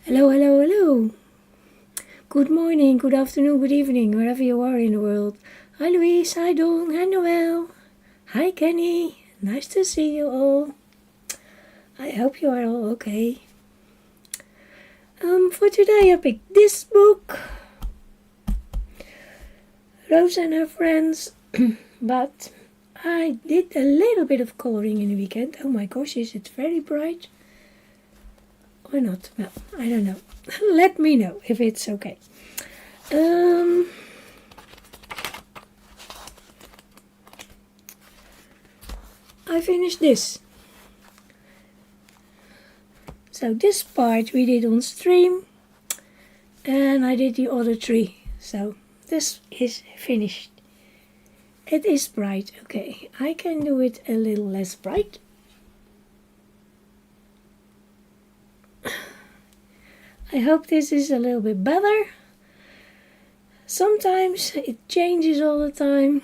Hello, hello, hello. Good morning, good afternoon, good evening, wherever you are in the world. Hi Louise, hi Dawn, hi Noel. Hi Kenny, nice to see you all. I hope you are all okay. For today I picked this book, Rose and Her Friends, but I did a little bit of coloring in the weekend. Oh my gosh, is it very bright? Or not? Well, I don't know. Let me know if it's okay. I finished this. So this part we did on stream, and I did the other three. So this is finished. It is bright. Okay, I can do it a little less bright. I hope this is a little bit better. Sometimes it changes all the time.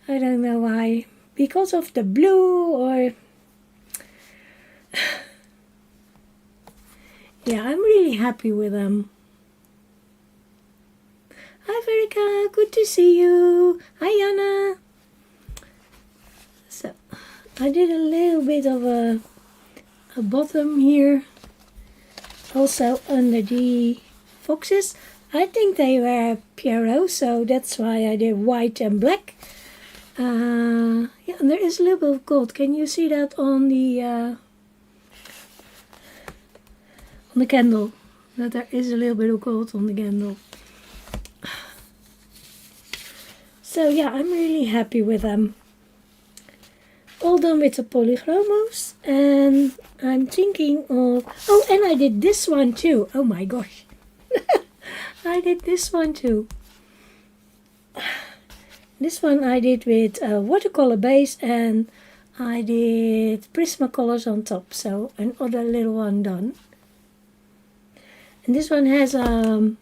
I don't know why. Because of the blue or... Yeah, I'm really happy with them. Hi Verika, good to see you. Hi Anna. So, I did a little bit of a bottom here. Also under the foxes. I think they were Pierrot, so that's why I did white and black. Yeah, and there is a little bit of gold. Can you see that on the candle? That there is a little bit of gold on the candle. So yeah, I'm really happy with them. All done with the polychromos, and I'm thinking of... Oh, and I did this one too. Oh my gosh. I did this one too. This one I did with a watercolor base, and I did Prismacolors on top. So another little one done. And this one has a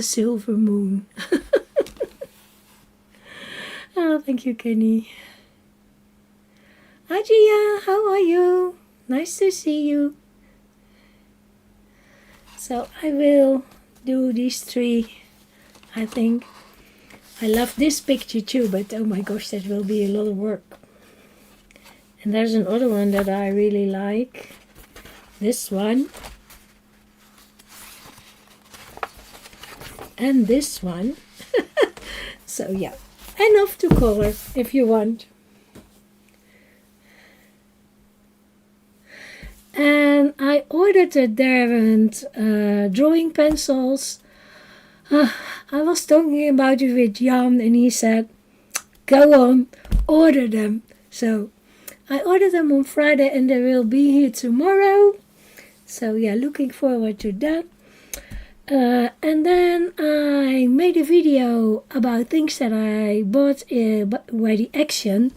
silver moon. Oh, thank you, Kenny. Hi Gia, how are you? Nice to see you. So I will do these three, I think. I love this picture too, but oh my gosh, that will be a lot of work. And there's another one that I really like. This one. And this one. So yeah, enough to color if you want. And I ordered the Derwent drawing pencils. I was talking about it with Jan, and he said, go on, order them. So I ordered them on Friday, and they will be here tomorrow. So yeah, looking forward to that. And then I made a video about things that I bought by the Action.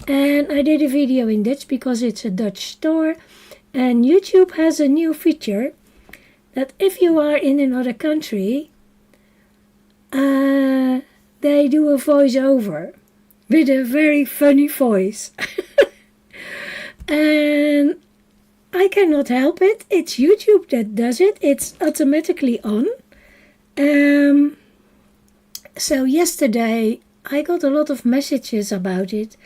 And I did a video in Dutch because it's a Dutch store. And YouTube has a new feature that if you are in another country, they do a voiceover with a very funny voice. And I cannot help it. It's YouTube that does it. It's automatically on. So yesterday I got a lot of messages about it,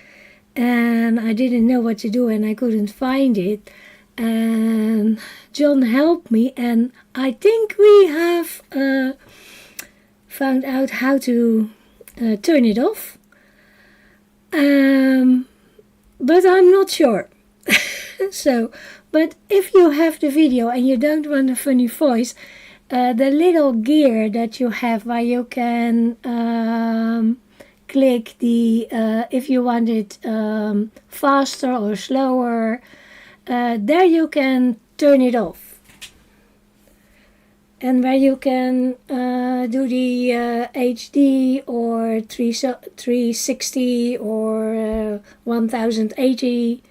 and I didn't know what to do, and I couldn't find it. And John helped me, and I think we have found out how to turn it off. But I'm not sure. So, but if you have the video and you don't want a funny voice, the little gear that you have where you can click the if you want it faster or slower, there you can turn it off. And where you can do the HD or 360 or 1080,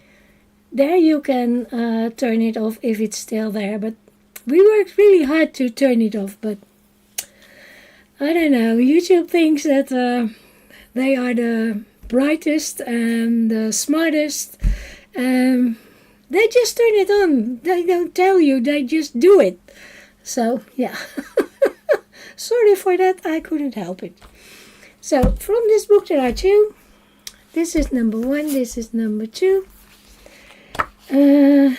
there you can turn it off if it's still there. But we worked really hard to turn it off, but I don't know. YouTube thinks that they are the brightest and the smartest. They just turn it on. They don't tell you, they just do it. So, yeah. Sorry for that, I couldn't help it. So, from this book there are two. This is number 1, this is number 2. And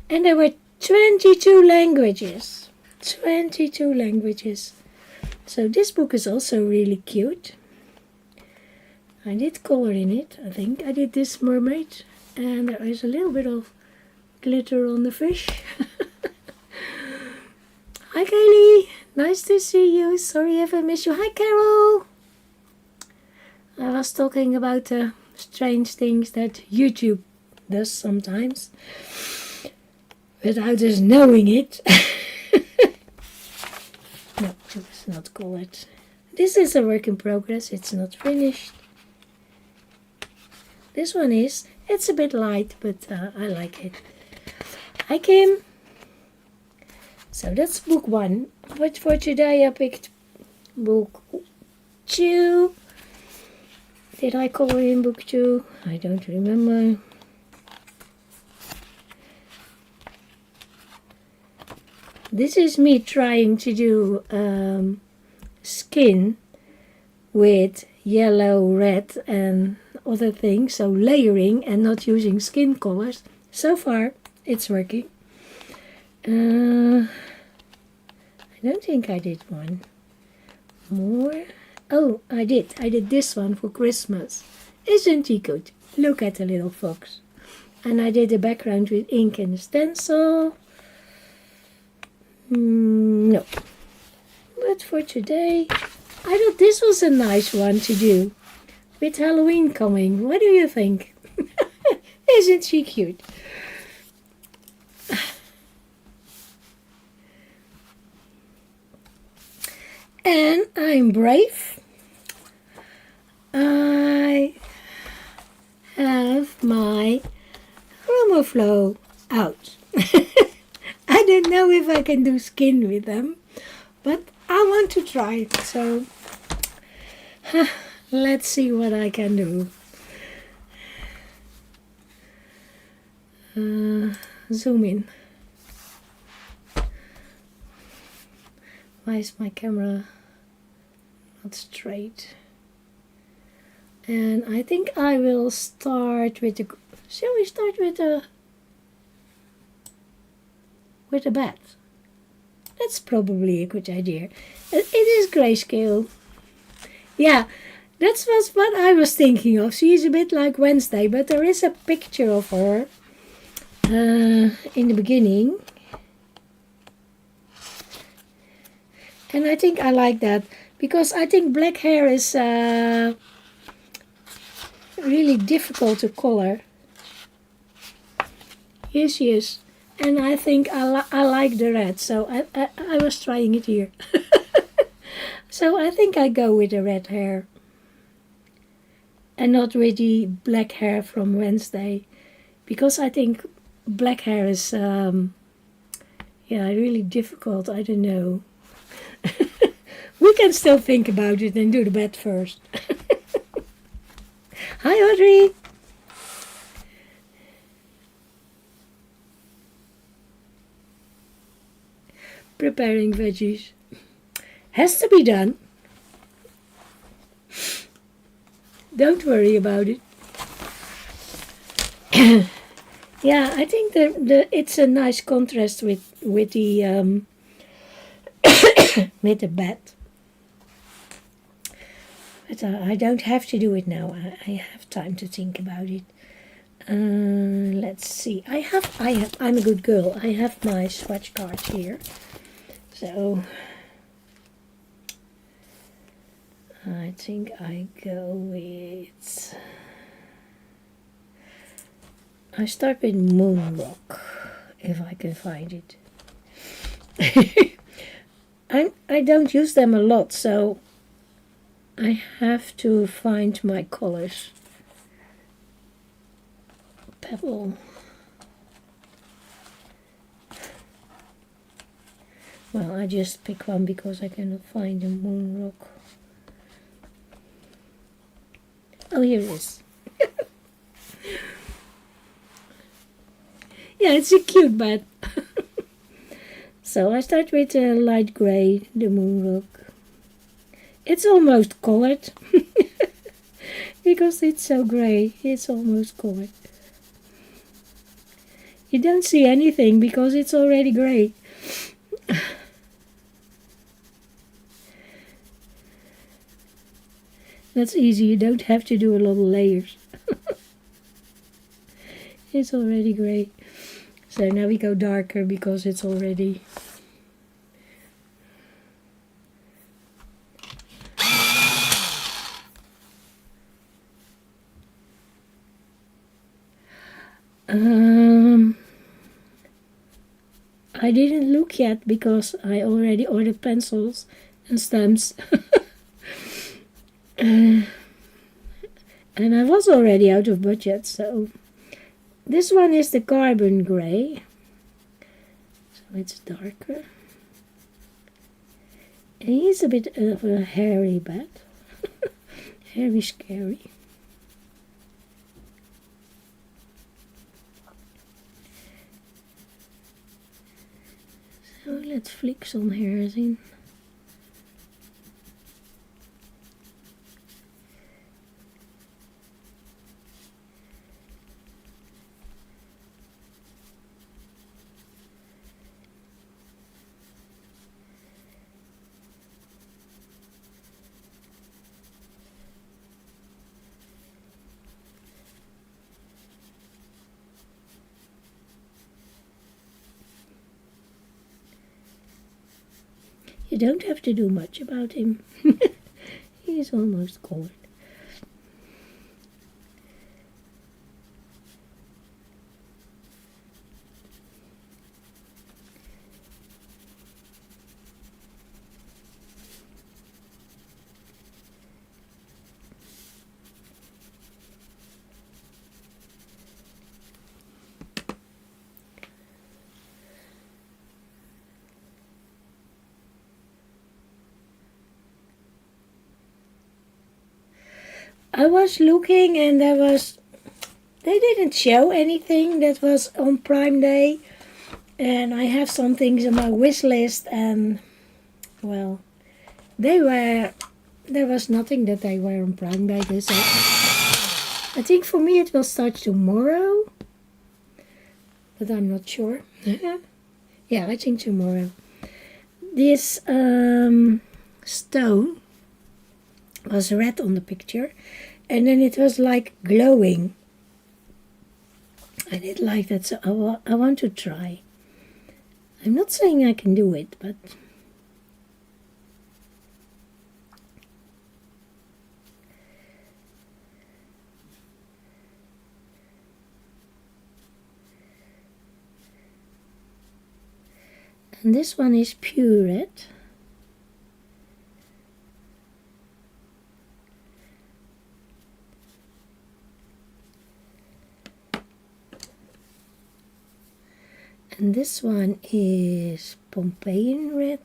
there were 22 languages. 22 languages. So this book is also really cute. I did color in it, I think. I did this mermaid. And there is a little bit of glitter on the fish. Hi Kaylee, nice to see you. Sorry if I missed you. Hi Carol. I was talking about the strange things that YouTube does sometimes. Without us knowing it. No, let's not call it. This is a work in progress, it's not finished. This one is. It's a bit light, but I like it. Hi Kim. So that's book 1. But for today I picked book 2. Did I color in book 2? I don't remember. This is me trying to do skin with yellow, red and other things. So layering and not using skin colors. So far it's working. I don't think I did one more. Oh, I did. I did this one for Christmas. Isn't he good? Look at the little fox. And I did the background with ink and a stencil. No. But for today, I thought this was a nice one to do. With Halloween coming. What do you think? Isn't she cute? And I'm brave. I have my Chroma Flow out. I don't know if I can do skin with them, but I want to try it. So let's see what I can do. Zoom in. Why is my camera not straight? And I think I will start with the... Shall we start with the bat? That's probably a good idea. It is grayscale. Yeah, that was what I was thinking of. She's a bit like Wednesday, but there is a picture of her in the beginning. And I think I like that, because I think black hair is really difficult to color. Here she is. And I think I like the red, so I was trying it here. So I think I go with the red hair. And not with the black hair from Wednesday. Because I think black hair is really difficult. I don't know. We can still think about it and do the bat first. Hi Audrey. Preparing veggies. Has to be done. Don't worry about it. Yeah, I think it's a nice contrast with the with the bat. But I don't have to do it now. I have time to think about it. Let's see. I'm a good girl. I have my swatch card here. So I think I go with... I start with Moon Rock, if I can find it. I don't use them a lot, so I have to find my colors. Pebble. Well, I just pick one because I cannot find a Moon Rock. Oh, here it is. Yeah, it's a cute bat. So I start with a light gray, the moon rock. It's almost colored because it's so gray. It's almost colored. You don't see anything because it's already gray. That's easy. You don't have to do a lot of layers. It's already gray. So now we go darker because it's already... I didn't look yet because I already ordered pencils and stamps. And I was already out of budget, so... This one is the carbon gray. So it's darker. And he's a bit of a hairy bat. Hairy, scary. So let's flick some hairs in. You don't have to do much about him. He's almost colored. I was looking and they didn't show anything that was on Prime Day. And I have some things on my wish list and, well, there was nothing that they were on Prime Day. So I think for me it will start tomorrow. But I'm not sure. Yeah, I think tomorrow. This stone was red on the picture. And then it was like glowing. I did like that, so I want to try. I'm not saying I can do it, but... And this one is pure red. And this one is Pompeian red.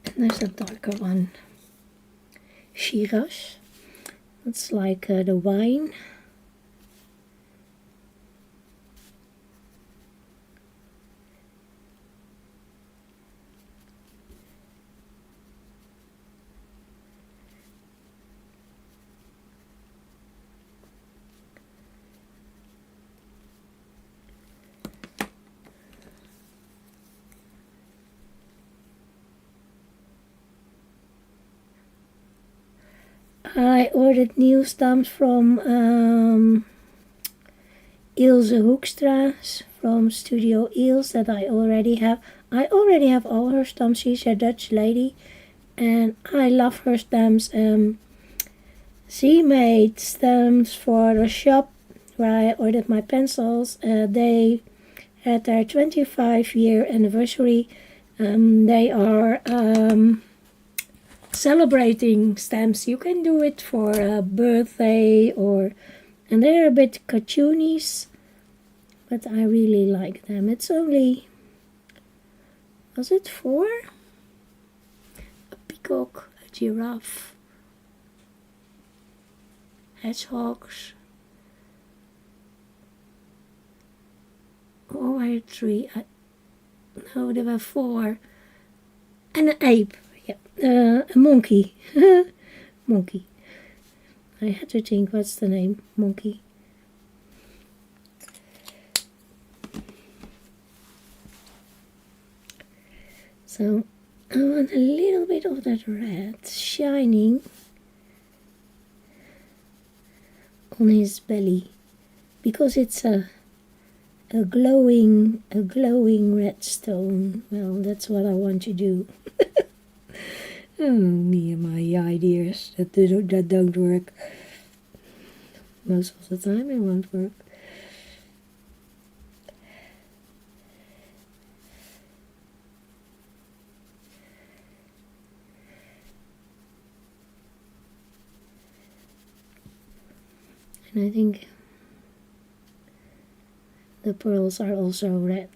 And there's a darker one, Shiraz. It's like the wine. I ordered new stamps from Ilse Hoekstra from Studio Eels that I already have. I already have all her stamps. She's a Dutch lady and I love her stamps. She made stamps for the shop where I ordered my pencils. They had their 25-year anniversary. They are... celebrating stamps. You can do it for a birthday and they're a bit cartoonies, but I really like them. It's only, was it 4? A peacock, a giraffe, hedgehogs, or were 3? No, there were 4. And an ape. Yeah. A monkey. Monkey. I had to think, what's the name? Monkey. So I want a little bit of that red shining on his belly, because it's a glowing red stone. Well, that's what I want to do. Oh, me and my ideas that don't work. Most of the time it won't work. And I think the pearls are also red.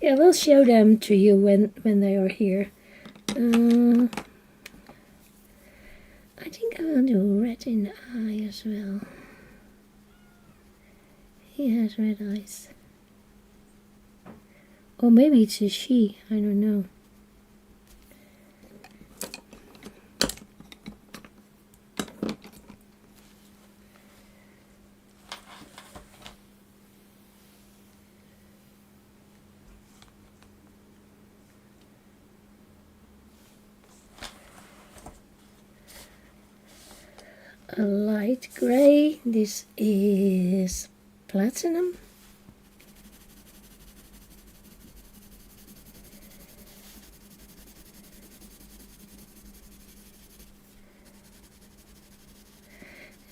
Yeah, we'll show them to you when they are here. I think I will do red in the eye as well. He has red eyes. Or maybe it's a she, I don't know. A light gray. This is platinum.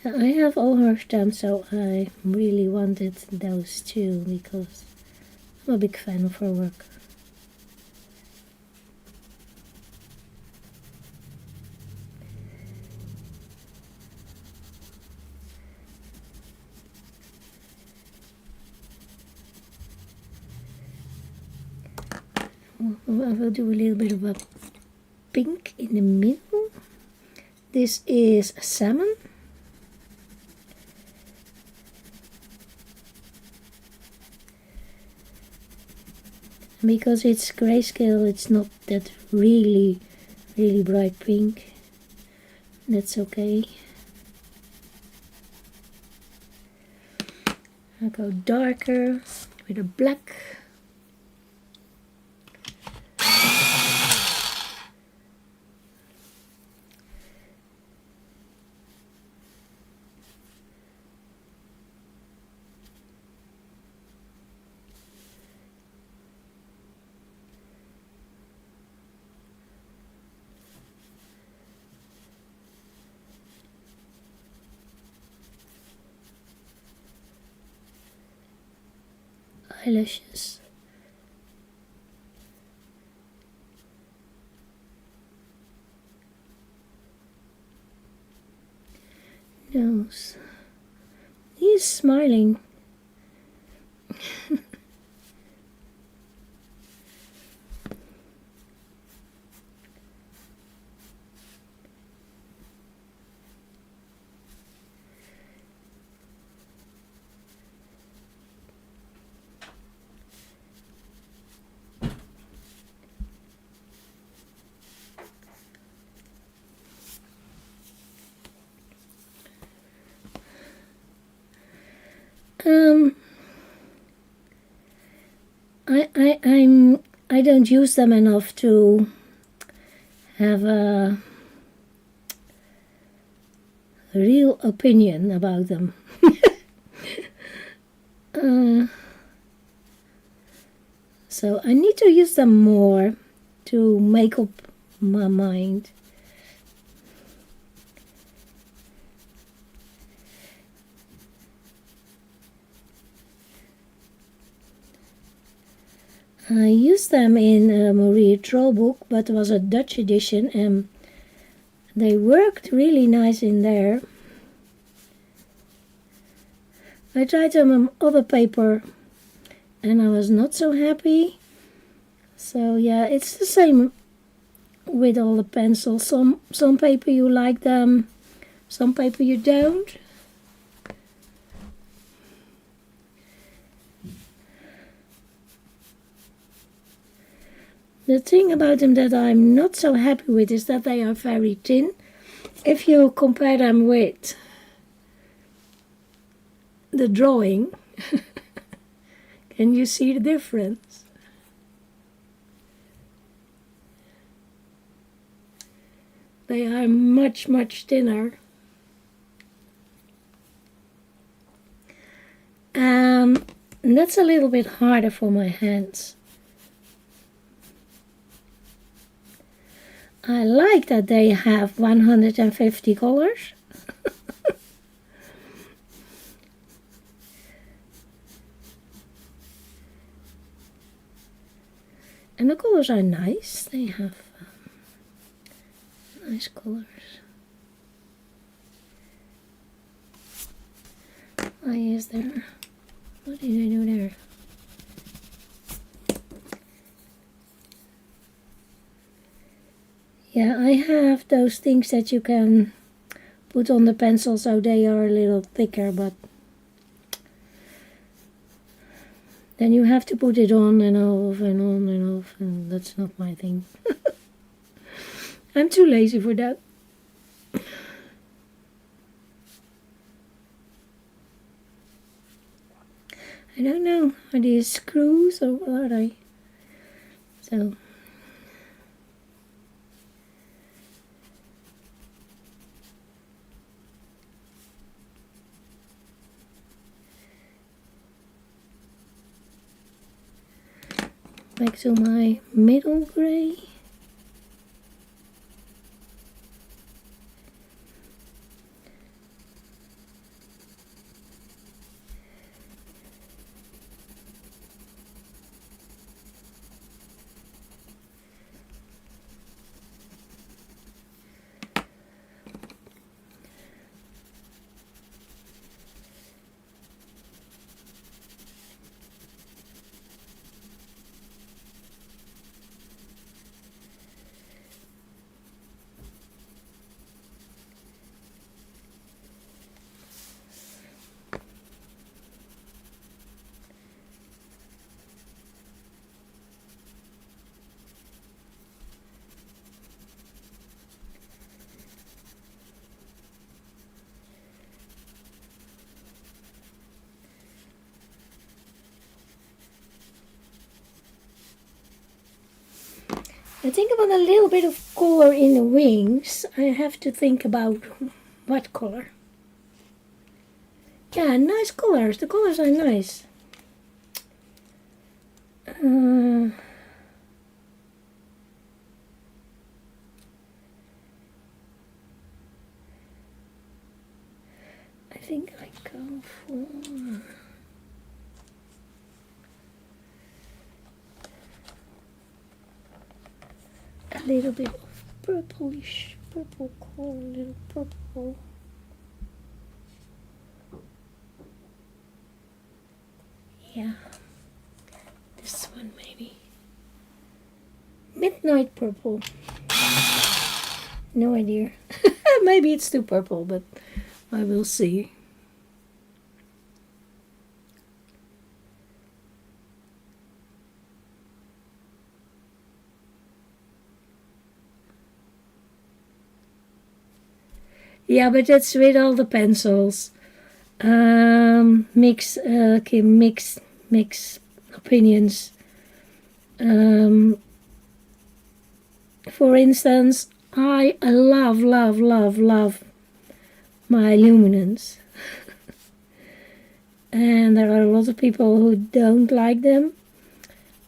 I have all of them, so I really wanted those two because I'm a big fan of her work. I will do a little bit of a pink in the middle. This is salmon. Because it's grayscale, it's not that really bright pink. That's okay. I'll go darker with a black. Eyelashes. Nose. He's smiling. I don't use them enough to have a real opinion about them. So I need to use them more to make up my mind. I used them in Marie Troll book, but it was a Dutch edition, and They worked really nice in there. I tried them on other paper and I was not so happy. So yeah, it's the same with all the pencils. Some paper you like them, some paper you don't. The thing about them that I'm not so happy with is that they are very thin. If you compare them with the drawing, can you see the difference? They are much, much thinner. And that's a little bit harder for my hands. I like that they have 150 colors. And the colors are nice. They have nice colors. Why is there? What did I do there? Yeah, I have those things that you can put on the pencil so they are a little thicker, but then you have to put it on and off and on and off, and that's not my thing. I'm too lazy for that. I don't know, are these screws or what are they? So back to my middle gray. I think about a little bit of color in the wings. I have to think about what color. Yeah, nice colors. The colors are nice. I think I go for a little bit of purplish, purple color, a little purple. Yeah, this one maybe. Midnight purple. No idea. Maybe it's too purple, but I will see. Yeah, but that's with all the pencils. Mix opinions. For instance, I love my luminance. And there are a lot of people who don't like them.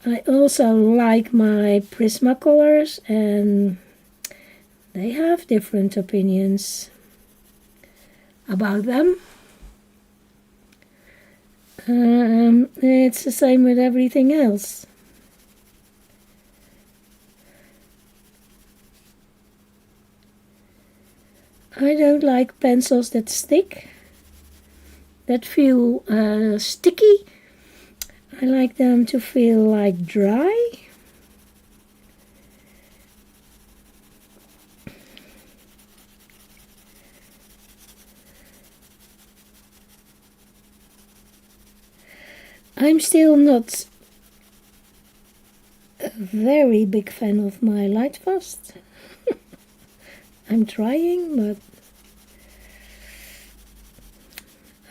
I also like my Prismacolors, and they have different opinions about them. It's the same with everything else. I don't like pencils that stick, that feel sticky. I like them to feel like dry. I'm still not a very big fan of my light fast. I'm trying, but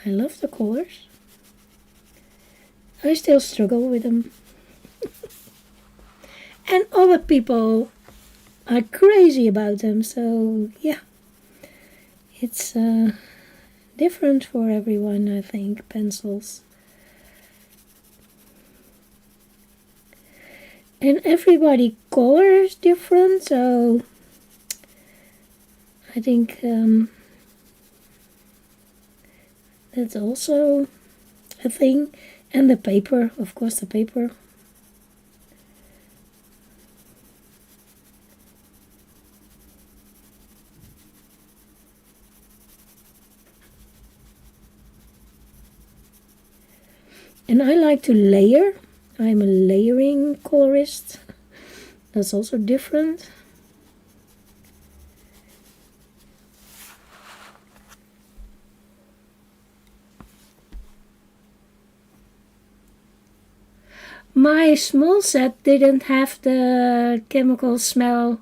I love the colors. I still struggle with them. And other people are crazy about them, so yeah. It's different for everyone, I think, pencils. And everybody color is different, so I think that's also a thing. And the paper, of course, the paper. And I like to layer. I'm a layering colorist. That's also different. My small set didn't have the chemical smell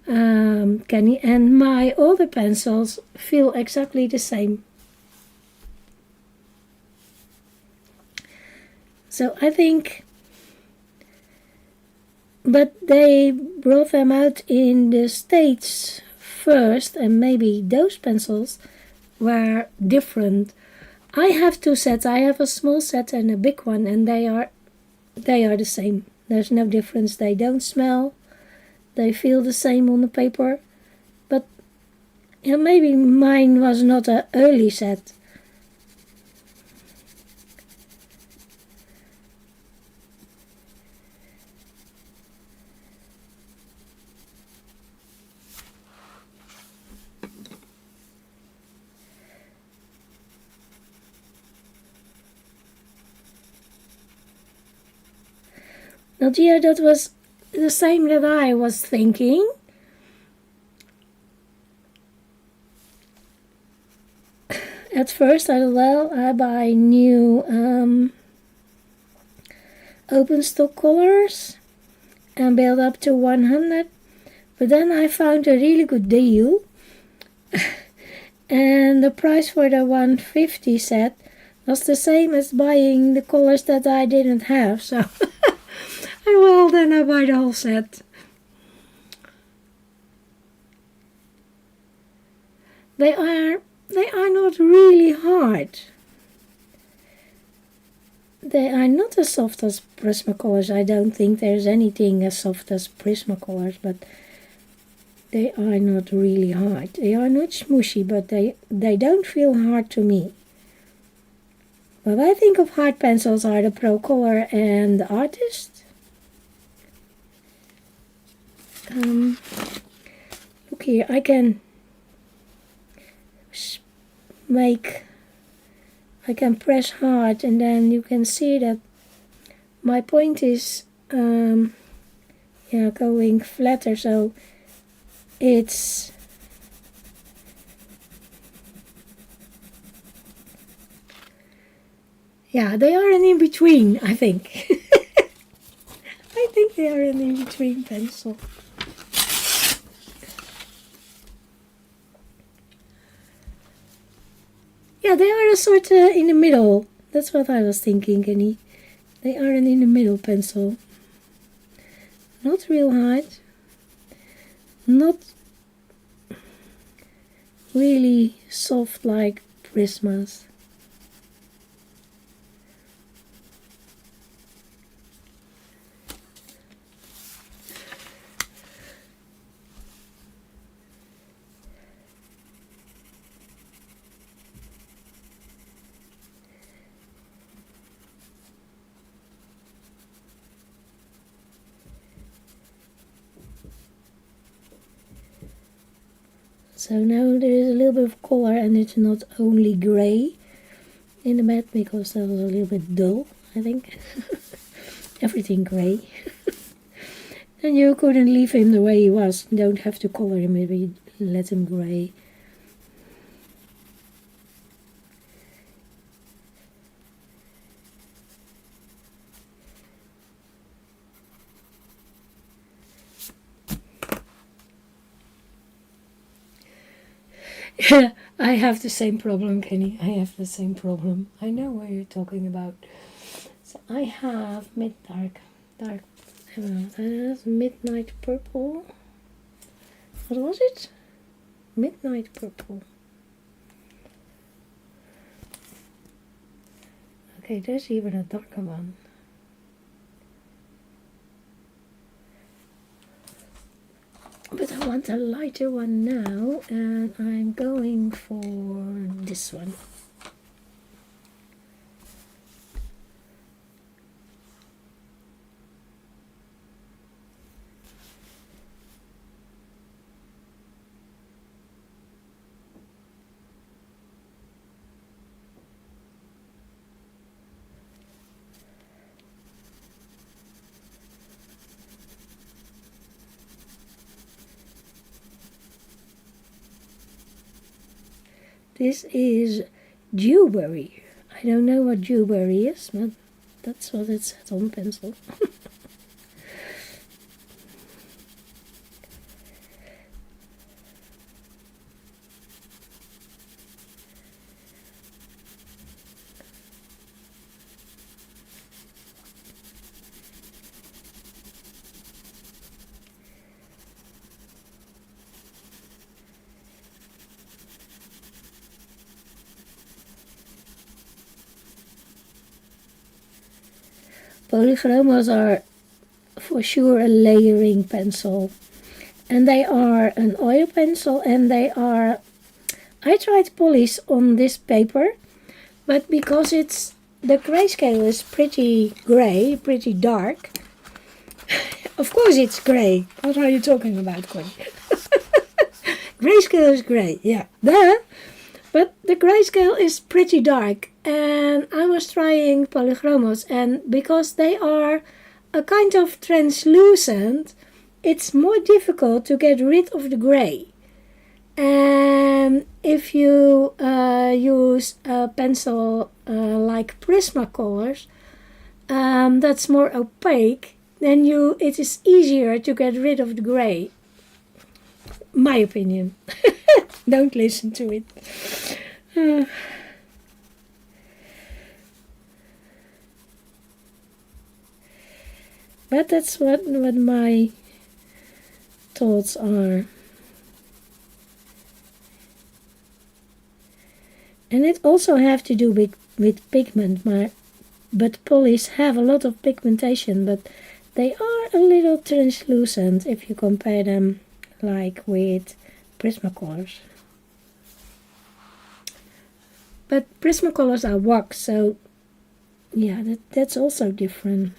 candy, and my older pencils feel exactly the same. So I think, but they brought them out in the States first, and maybe those pencils were different. I have two sets. I have a small set and a big one, and they are the same. There's no difference. They don't smell. They feel the same on the paper. But yeah, maybe mine was not an early set. Now, yeah, that was the same that I was thinking. At first, I thought, well, I buy new open stock colors and build up to 100. But then I found a really good deal. And the price for the 150 set was the same as buying the colors that I didn't have. So, well, then I buy the whole set. They are not really hard. They are not as soft as Prismacolors. I don't think there's anything as soft as Prismacolors, but they are not really hard. They are not smooshy, but they don't feel hard to me. What I think of hard pencils are the Pro Color and the Artist. Look here, I can press hard, and then you can see that my point is going flatter, so it's they are an in-between, I think. I think they are an in-between pencil. Yeah, they are a sort of in the middle. That's what I was thinking, Kenny. They are an in the middle pencil. Not real hard. Not really soft like Prismas. So now there is a little bit of color, and it's not only gray in the bed, because that was a little bit dull, I think. Everything gray. And you couldn't leave him the way he was. You don't have to color him if you let him gray. I have the same problem, Kenny. I have the same problem. I know what you're talking about. So I have dark midnight purple. What was it? Midnight purple. Okay, there's even a darker one. But I want a lighter one now, and I'm going for this one. This is dewberry. I don't know what dewberry is, but that's what it said on pencil. Polychromos are for sure a layering pencil, and they are an oil pencil, and they are, I tried polish on this paper, but because the grayscale is pretty gray, pretty dark. Of course it's gray. What are you talking about, Quinn? Grayscale is gray, yeah. Duh. But the grayscale is pretty dark, and I was trying polychromos, and because they are a kind of translucent, it's more difficult to get rid of the gray. And if you use a pencil like Prismacolors, that's more opaque, then it is easier to get rid of the gray. My opinion. Don't listen to it. But that's what my thoughts are. And it also have to do with pigment, but polys have a lot of pigmentation, but they are a little translucent if you compare them like with Prismacolors. But Prismacolors are wax, so yeah, that's also different.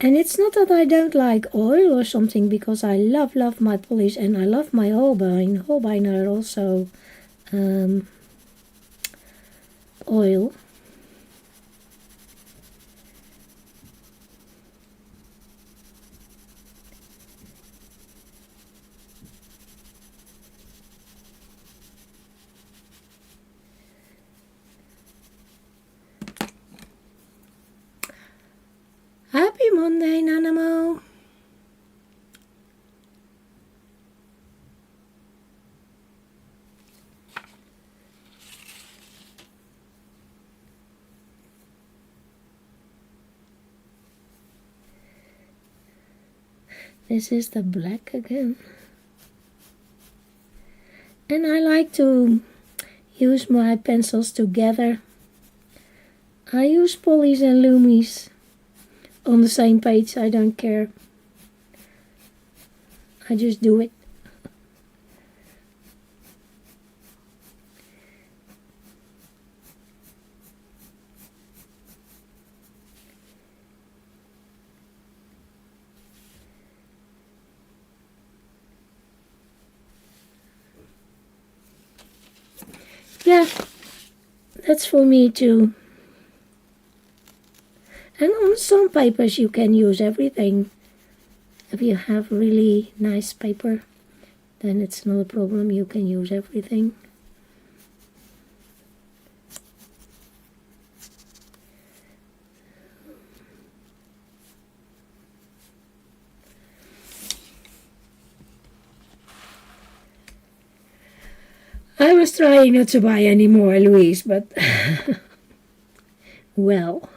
And it's not that I don't like oil or something, because I love my polish, and I love my Holbein. Holbein are also oil. Happy Monday, Nanamo. This is the black again. And I like to use my pencils together. I use polys and lumies on the same page, I don't care. I just do it. yeah, that's for me too. And on some papers you can use everything. If you have really nice paper, then it's not a problem, you can use everything. I was trying not to buy any more, Louise, but well.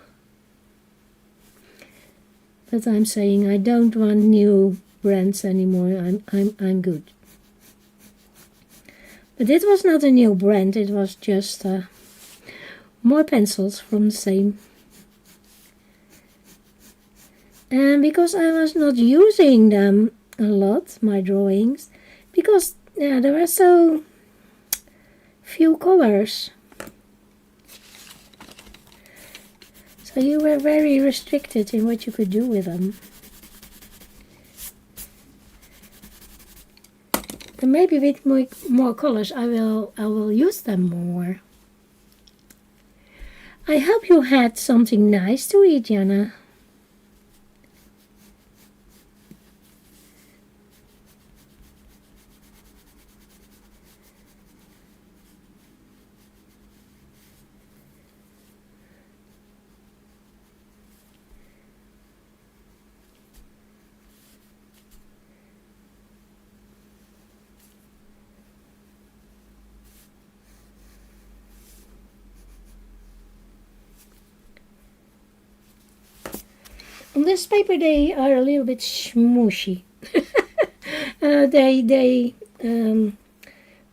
But I'm saying I don't want new brands anymore. I'm good. But it was not a new brand, it was just more pencils from the same. And because I was not using them a lot, my drawings, because yeah, there were so few colors. So you were very restricted in what you could do with them. And maybe with more colors I will use them more. I hope you had something nice to eat, Jana. On this paper they are a little bit smooshy.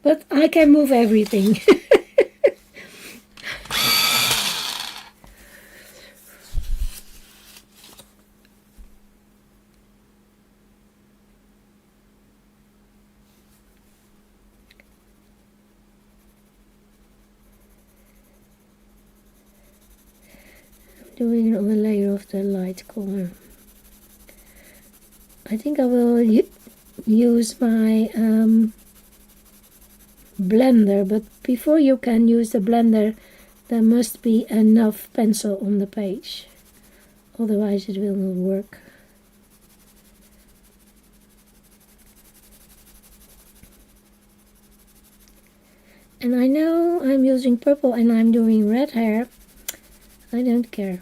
But I can move everything. Doing it on a layer of the light color. I think I will use my blender, but before you can use the blender there must be enough pencil on the page, otherwise it will not work. And I know I'm using purple and I'm doing red hair. I don't care.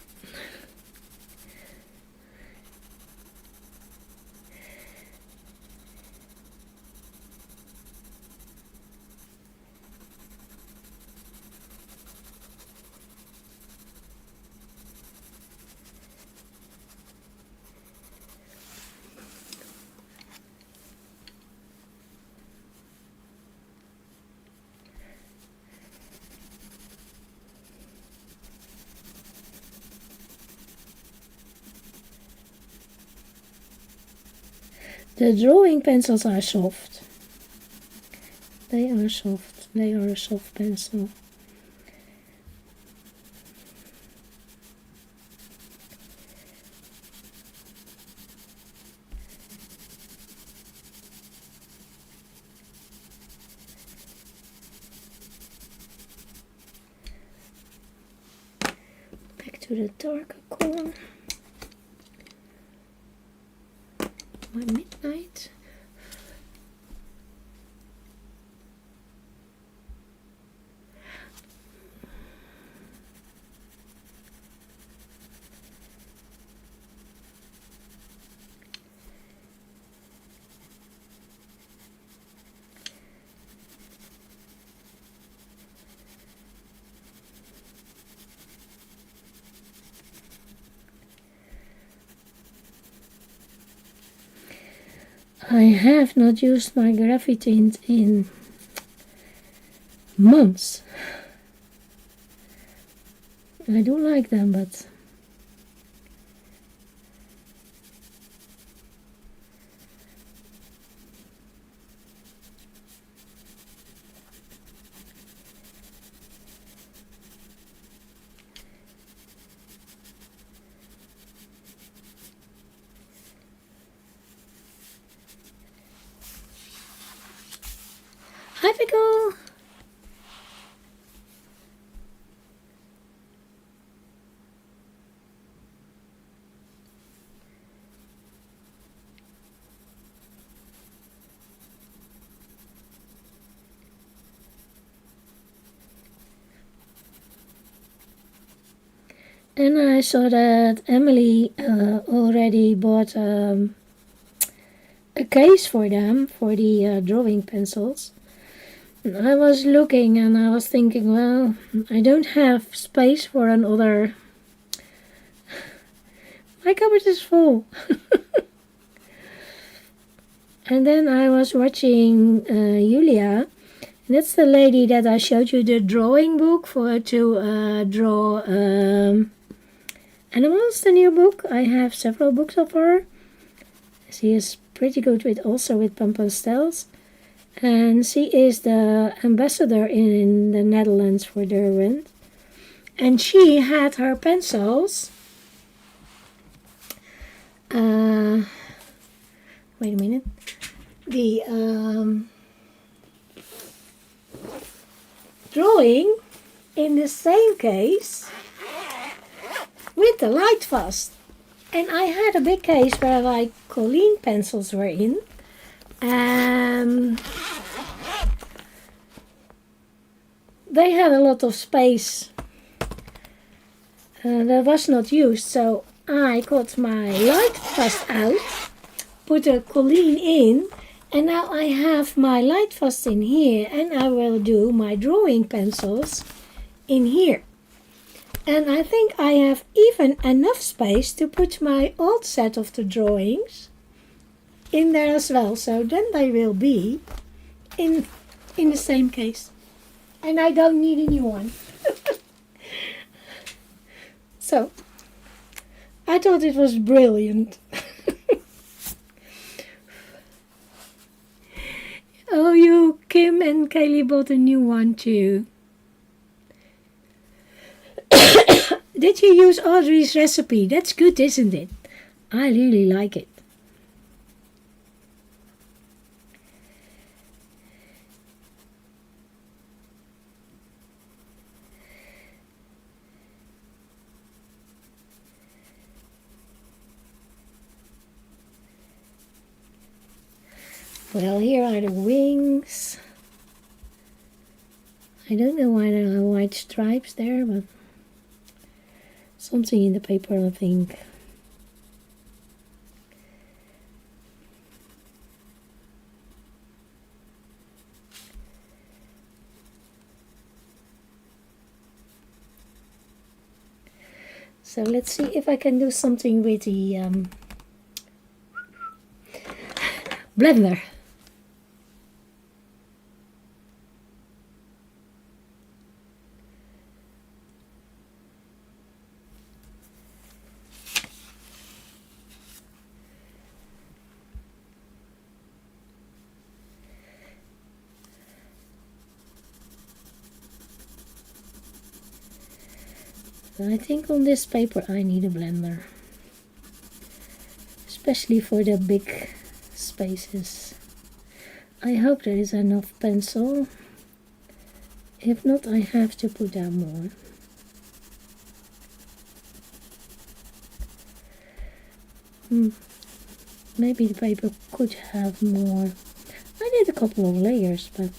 The drawing pencils are soft. They are soft. They are a soft pencil. Back to the darker color. My midnight. I have not used my graffiti in months. I do like them, but hi Pickle! And I saw that Emily already bought a case for them, for the drawing pencils. And I was looking and I was thinking, well, I don't have space for another. My cupboard is full. And then I was watching Julia. That's the lady that I showed you the drawing book for to draw animals, the new book. I have several books of her. She is pretty good with also with pastels. And she is the ambassador in the Netherlands for Derwent. And she had her pencils. Wait a minute. The drawing in the same case with the light fast. And I had a big case where like Colleen pencils were in. They had a lot of space that was not used, so I got my light fast out, put a Colleen in, and now I have my light fast in here, and I will do my drawing pencils in here. And I think I have even enough space to put my old set of the drawings in there as well. So then they will be in the same case. And I don't need a new one. So, I thought it was brilliant. Oh, you, Kim and Kaylee bought a new one too. Did you use Audrey's recipe? That's good, isn't it? I really like it. Well, here are the wings. I don't know why there are white stripes there, but something in the paper, I think. So let's see if I can do something with the blender. I think on this paper I need a blender, especially for the big spaces. I hope there is enough pencil. If not, I have to put down more. Maybe the paper could have more. I did a couple of layers, but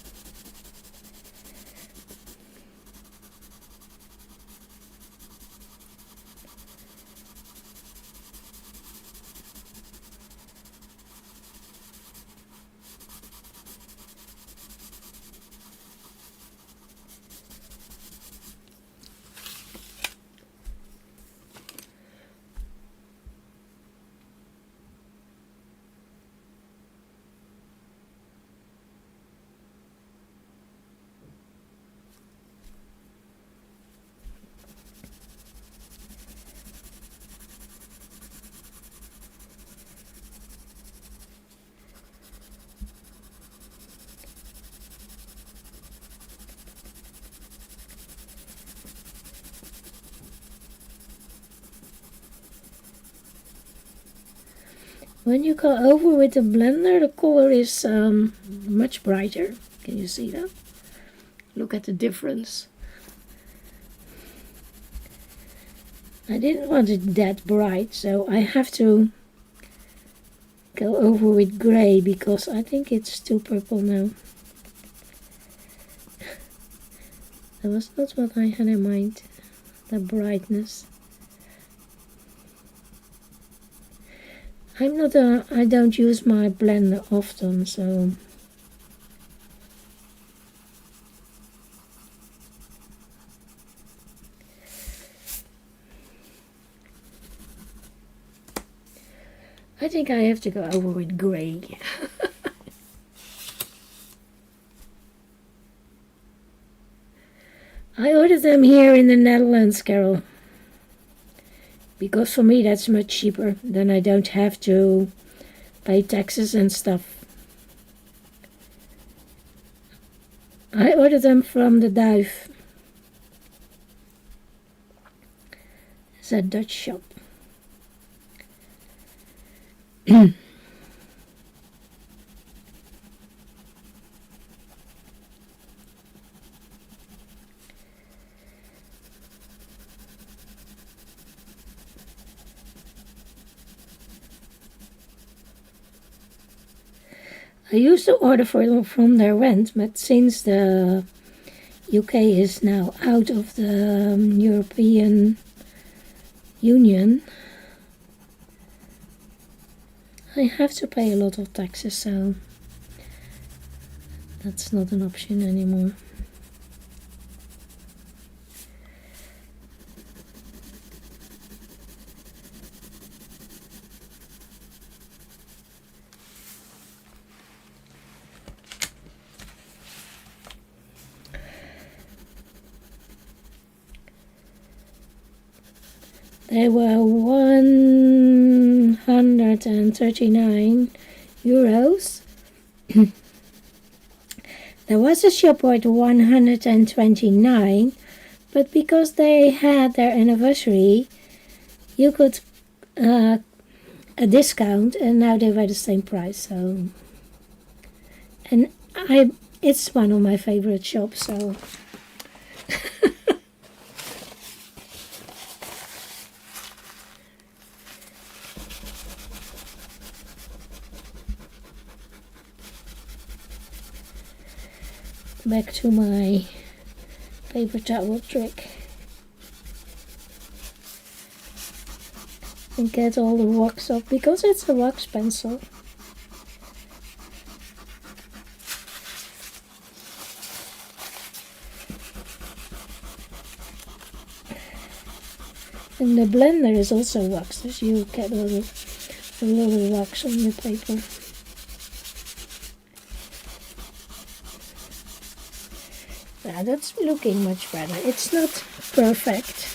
when you go over with the blender, the color is much brighter. Can you see that? Look at the difference. I didn't want it that bright, so I have to go over with gray because I think it's too purple now. That was not what I had in mind, the brightness. I don't use my blender often, so I think I have to go over with grey. I ordered them here in the Netherlands, Carol, because for me that's much cheaper. Then I don't have to pay taxes and stuff. I ordered them from the Duif. It's a Dutch shop. I used to order from their rent, but since the UK is now out of the European Union, I have to pay a lot of taxes, so that's not an option anymore. They were €139. There was a shop at 129, but because they had their anniversary, you could a discount, and now they were the same price. So, and it's one of my favorite shops. So. Back to my paper towel trick. And get all the wax off, because it's a wax pencil. And the blender is also wax, so you get a little wax on the paper. Now that's looking much better. It's not perfect,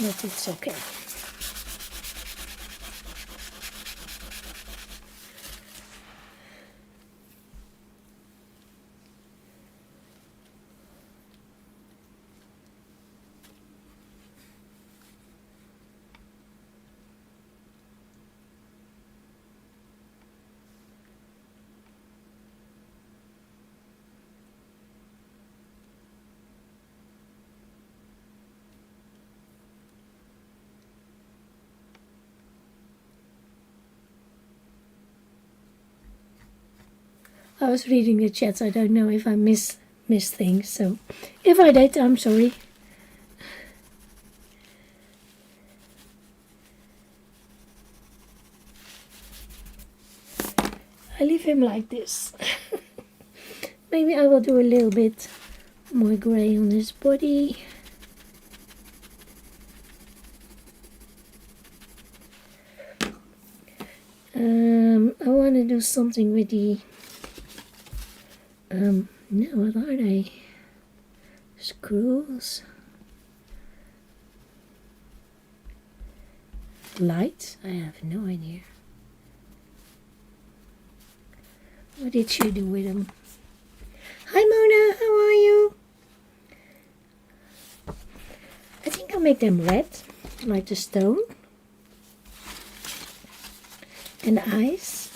but it's okay. I was reading the chats. I don't know if I miss things. So if I did, I'm sorry. I leave him like this. Maybe I will do a little bit more grey on his body. I want to do something with the no, what are they? Screws? Lights? I have no idea. What did she do with them? Hi Mona, how are you? I think I'll make them red, like the stone. And the eyes.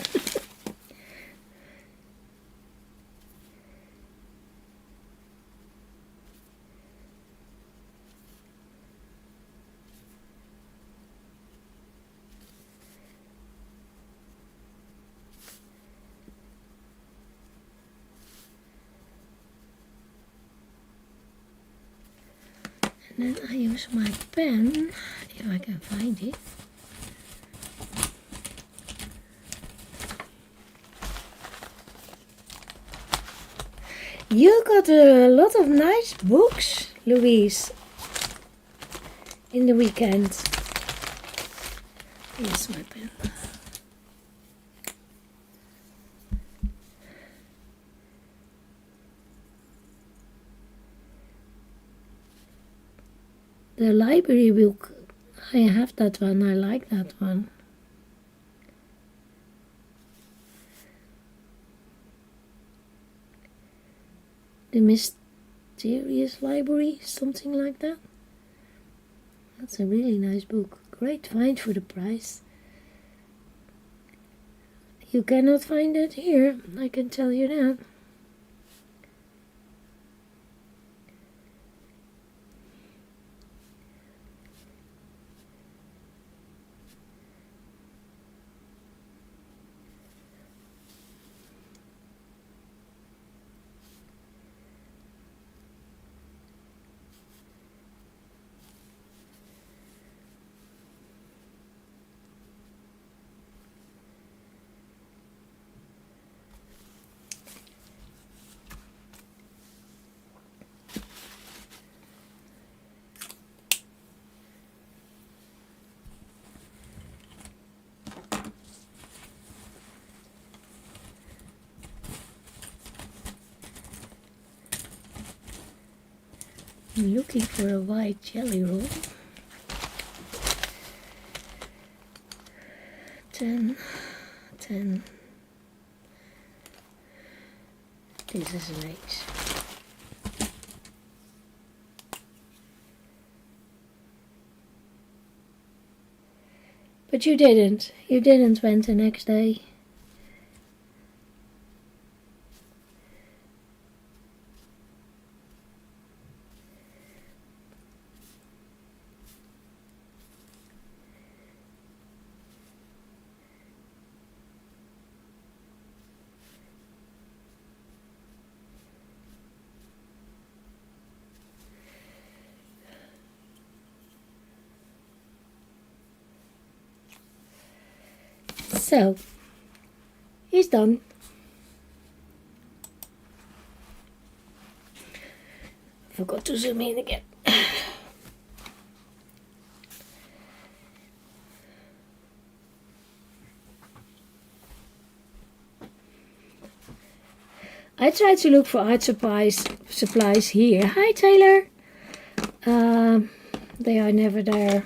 And then I use my pen, if I can find it. You got a lot of nice books, Louise, in the weekend. Here's my pen. The library book, I have that one, I like that one. The Mysterious Library, something like that. That's a really nice book. Great find for the price. You cannot find that here, I can tell you that. I'm looking for a white jelly roll. 10, 10. This is an ace. But you didn't. You didn't went the next day. So, he's done. Forgot to zoom in again. I tried to look for art supplies here. Hi Taylor. They are never there.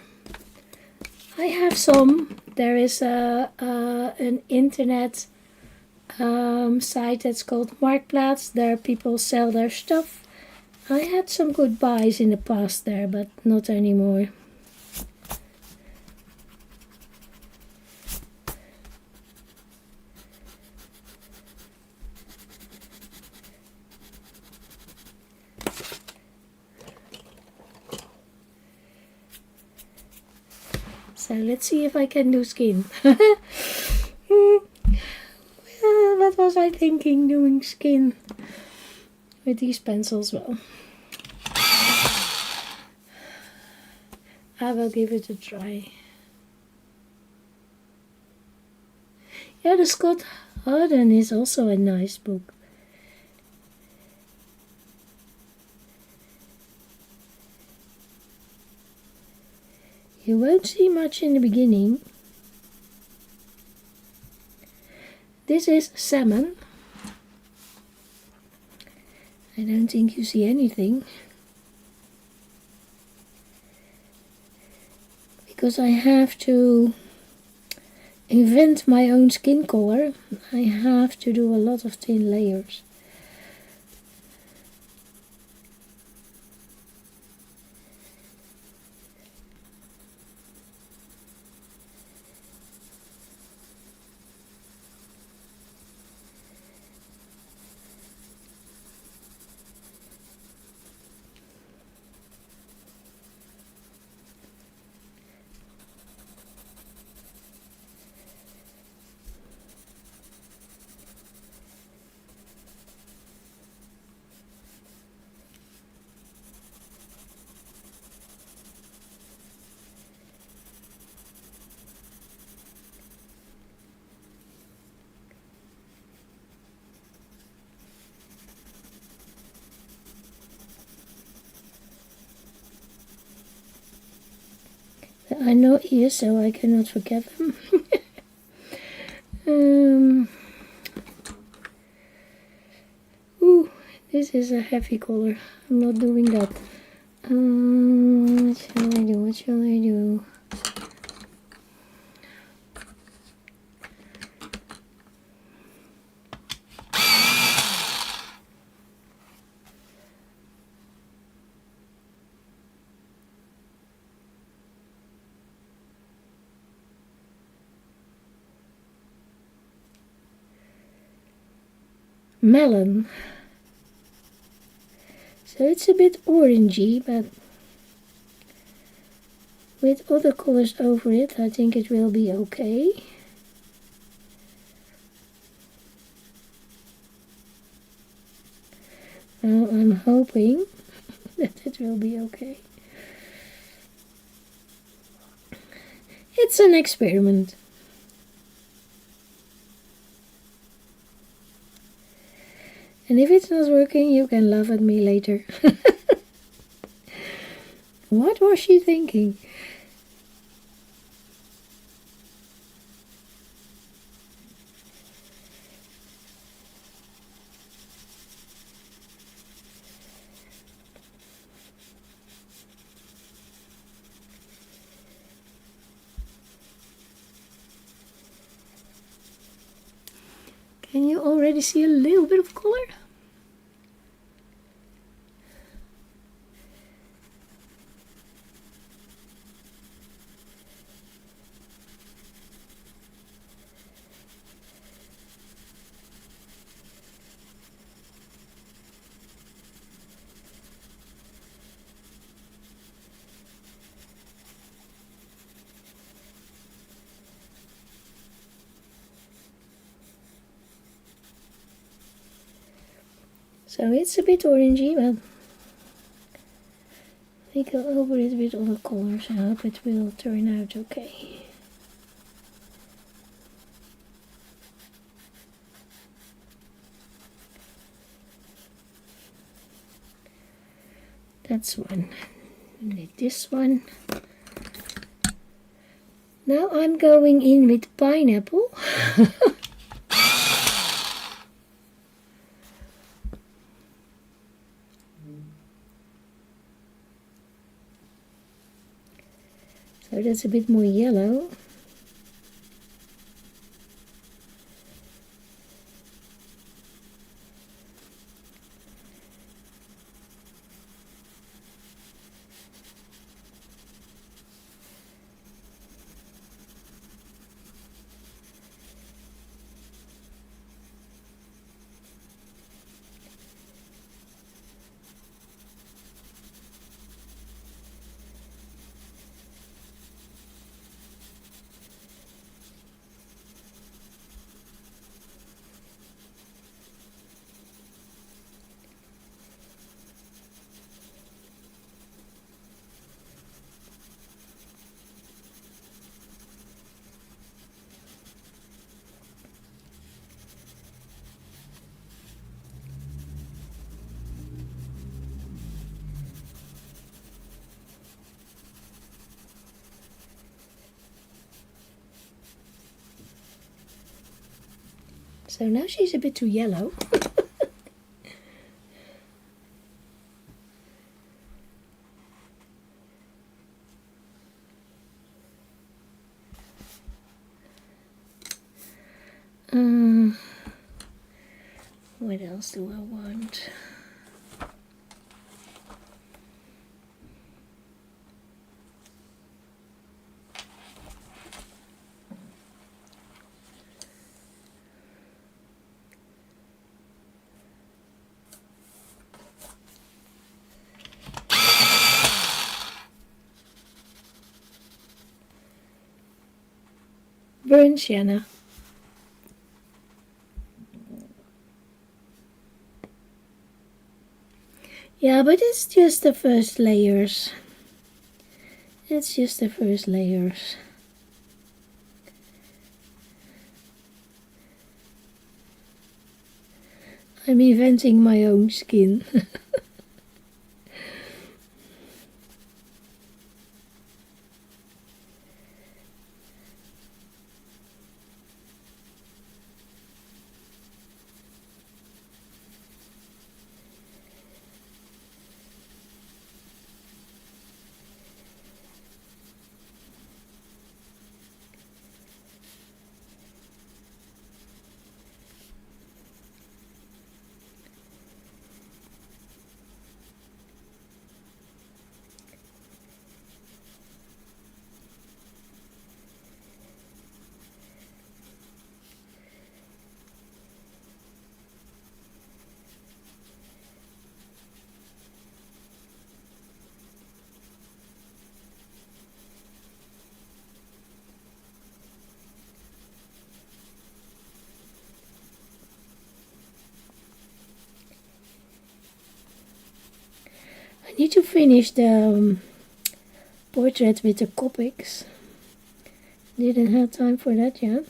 I have some. There is an internet site that's called Marktplaats. There people sell their stuff. I had some good buys in the past there, but not anymore. So let's see if I can do skin. What was I thinking doing skin with these pencils? Well, I will give it a try. Yeah, the Scott Harden is also a nice book. You won't see much in the beginning. This is salmon. I don't think you see anything. Because I have to invent my own skin color, I have to do a lot of thin layers. are not here, so I cannot forget them. um, ooh, this is a heavy color. I'm not doing that. What shall I do? What shall I do? Melon. So it's a bit orangey, but with other colors over it, I think it will be okay. Now I'm hoping that it will be okay. It's an experiment. And if it's not working, you can laugh at me later. What was she thinking? Can you already see a little bit of color? So it's a bit orangey, but I go over it with other colors. I hope it will turn out okay. That's one. And this one. Now I'm going in with pineapple. So that's a bit more yellow. So now she's a bit too yellow. What else do I want? Burnt sienna. Yeah, but it's just the first layers. It's just the first layers. I'm inventing my own skin. need to finish the portrait with the Copics. Didn't have time for that yet.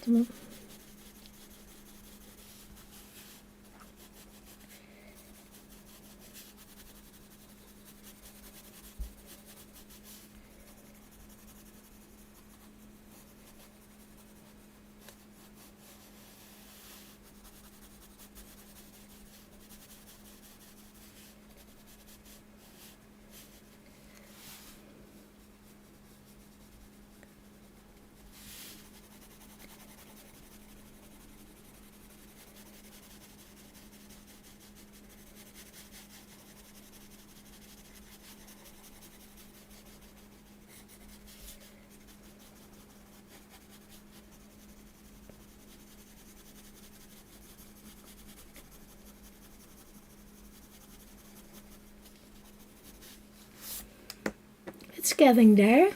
It's getting there.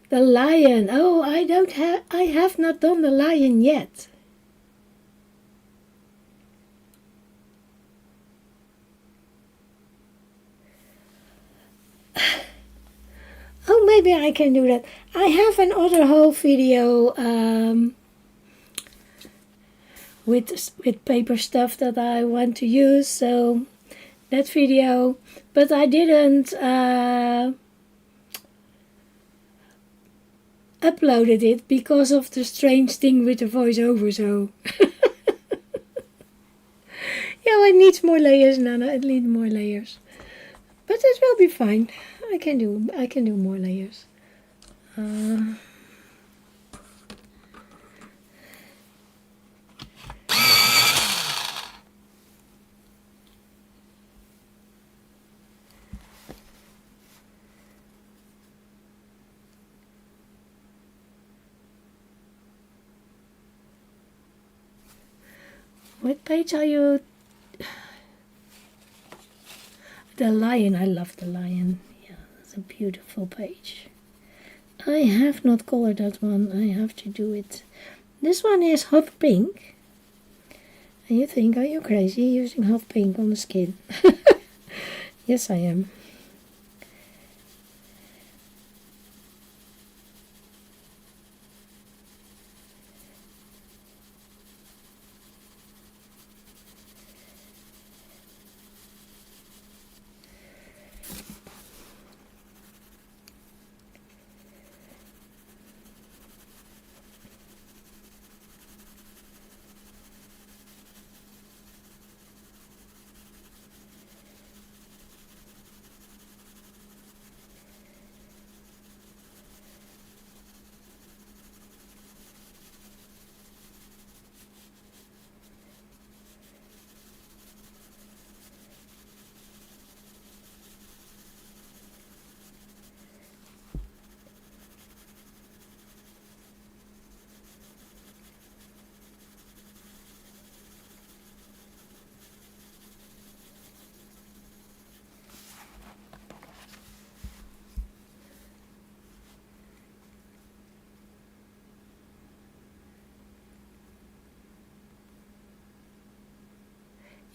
The lion. Oh, I have not done the lion yet. Oh, maybe I can do that. I have another whole video with paper stuff that I want to use, so that video, but I didn't uploaded it because of the strange thing with the voiceover, so yeah, it needs more layers, Nana. It needs more layers, but it will be fine. I can do more layers. What page are you? The lion. I love the lion. Yeah, it's a beautiful page. I have not colored that one. I have to do it. This one is hot pink. And you think, are you crazy using hot pink on the skin? Yes, I am.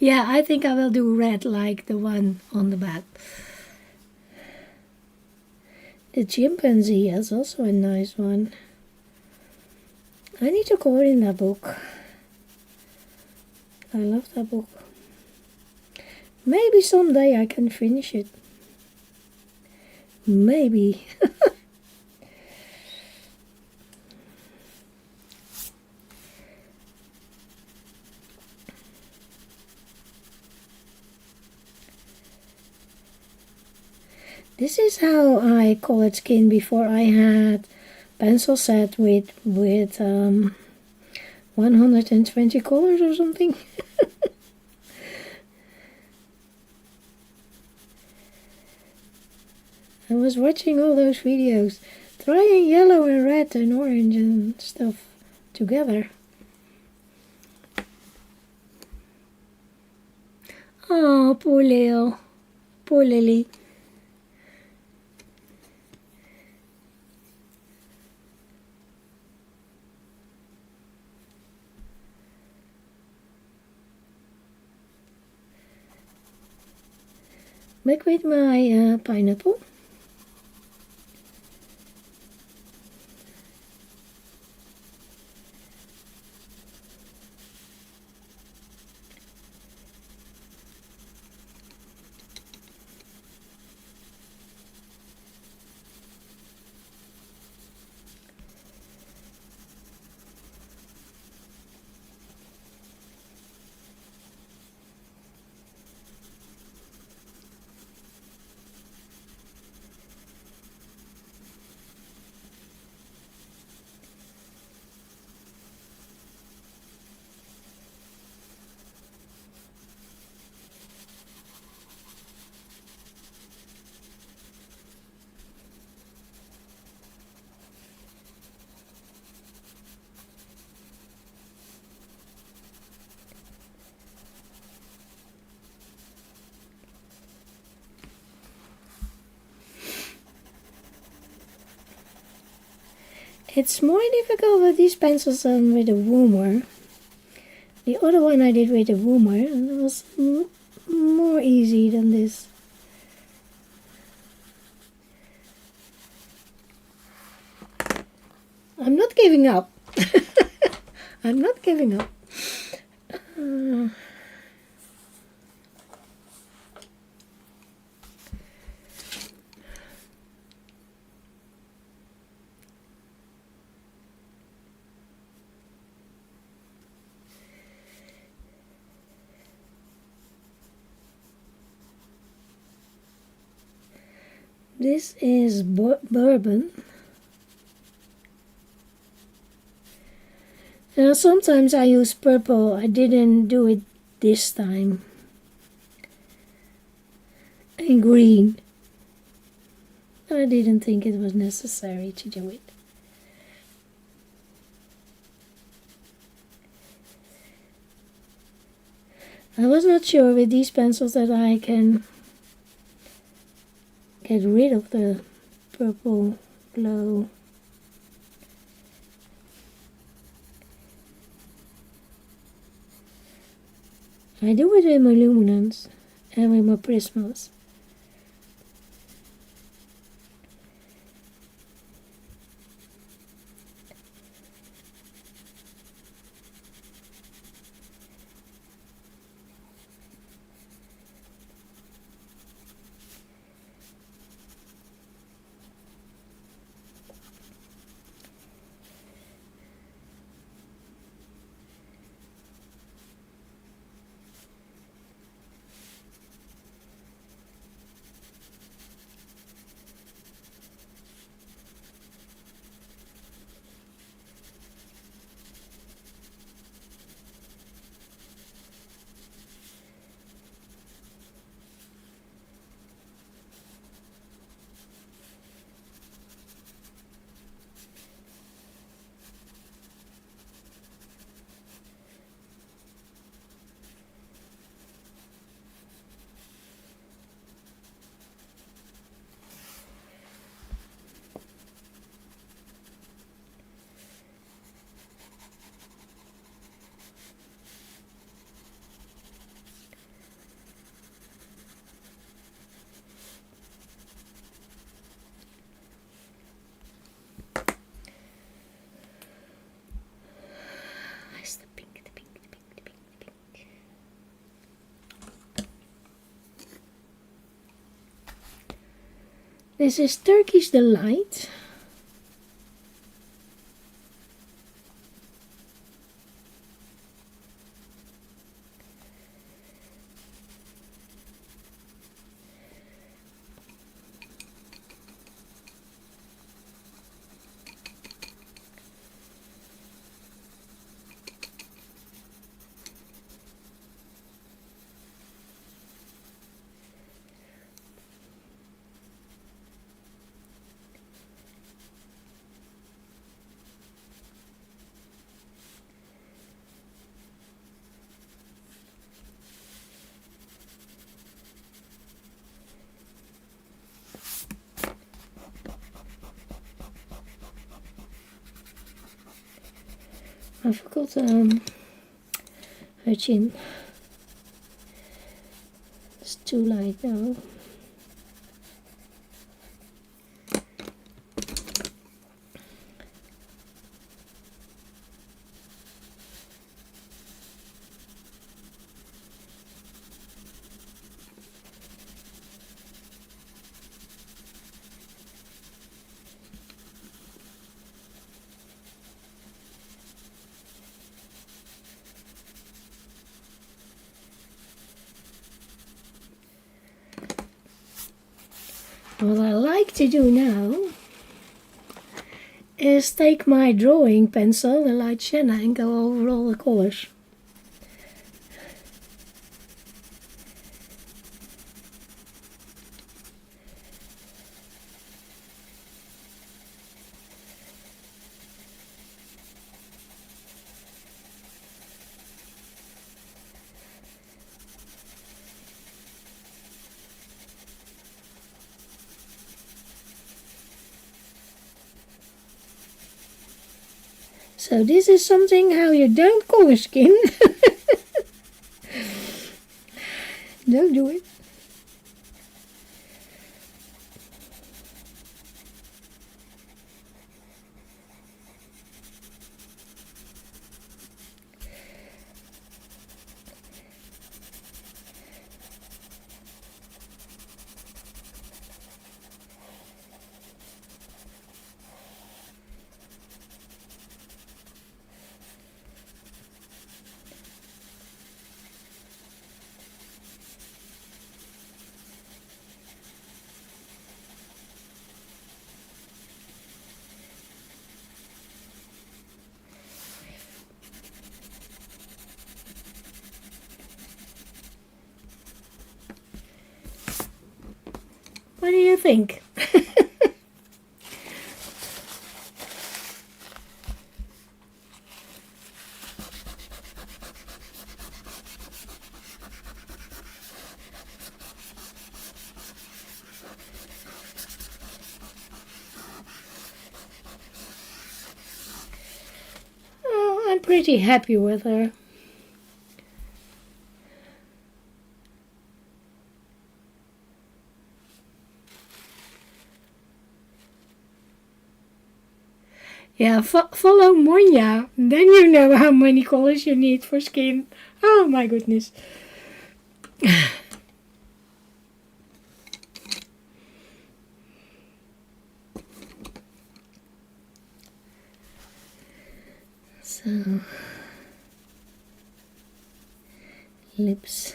Yeah, I think I will do red like the one on the back. The chimpanzee is also a nice one. I need to color in that book. I love that book. Maybe someday I can finish it. Maybe. This is how I colored skin before I had pencil set with 120 colors or something. I was watching all those videos, trying yellow and red and orange and stuff together. Oh, poor Lil. Poor Lily. back with my pineapple. It's more difficult with these pencils than with a Woomer. The other one I did with a Woomer, and it was more easy than this. I'm not giving up. I'm not giving up. This is bourbon. Now sometimes I use purple. I didn't do it this time. And green. I didn't think it was necessary to do it. I was not sure with these pencils that I can get rid of the purple glow. I do it with my luminance and with my prismas. This is Turkish Delight. I forgot her chin. It's too light now. like to do now is take my drawing pencil, the light sienna, and go over all the colors. So this is something how you don't color skin. Don't do it. What do you think? Oh, I'm pretty happy with her. Yeah, follow Monja, then you know how many colors you need for skin. Oh my goodness. So, lips.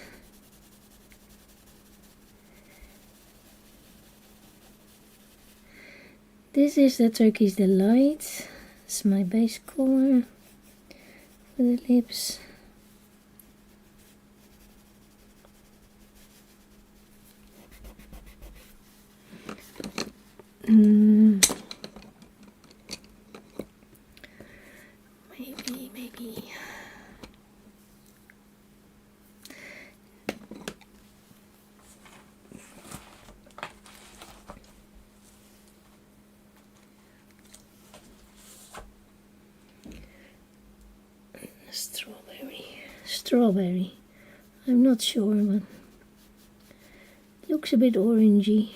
This is the Turkish Delight. It's my base color for the lips. Maybe. Strawberry. I'm not sure, but it looks a bit orangey.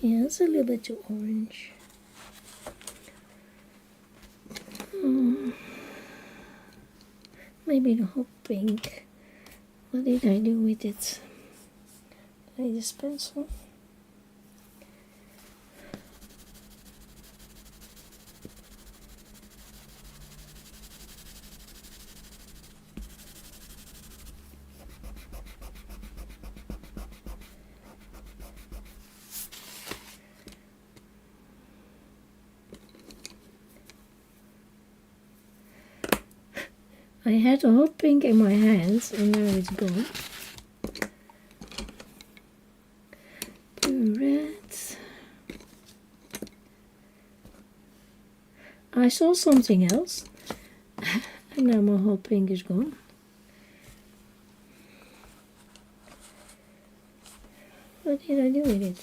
Yeah, it's a little bit too orange. Maybe the hot pink. What did I do with it? I use pencil. I had a hot pink in my hands and now it's gone. Red. I saw something else and now my hot pink is gone. What did I do with it?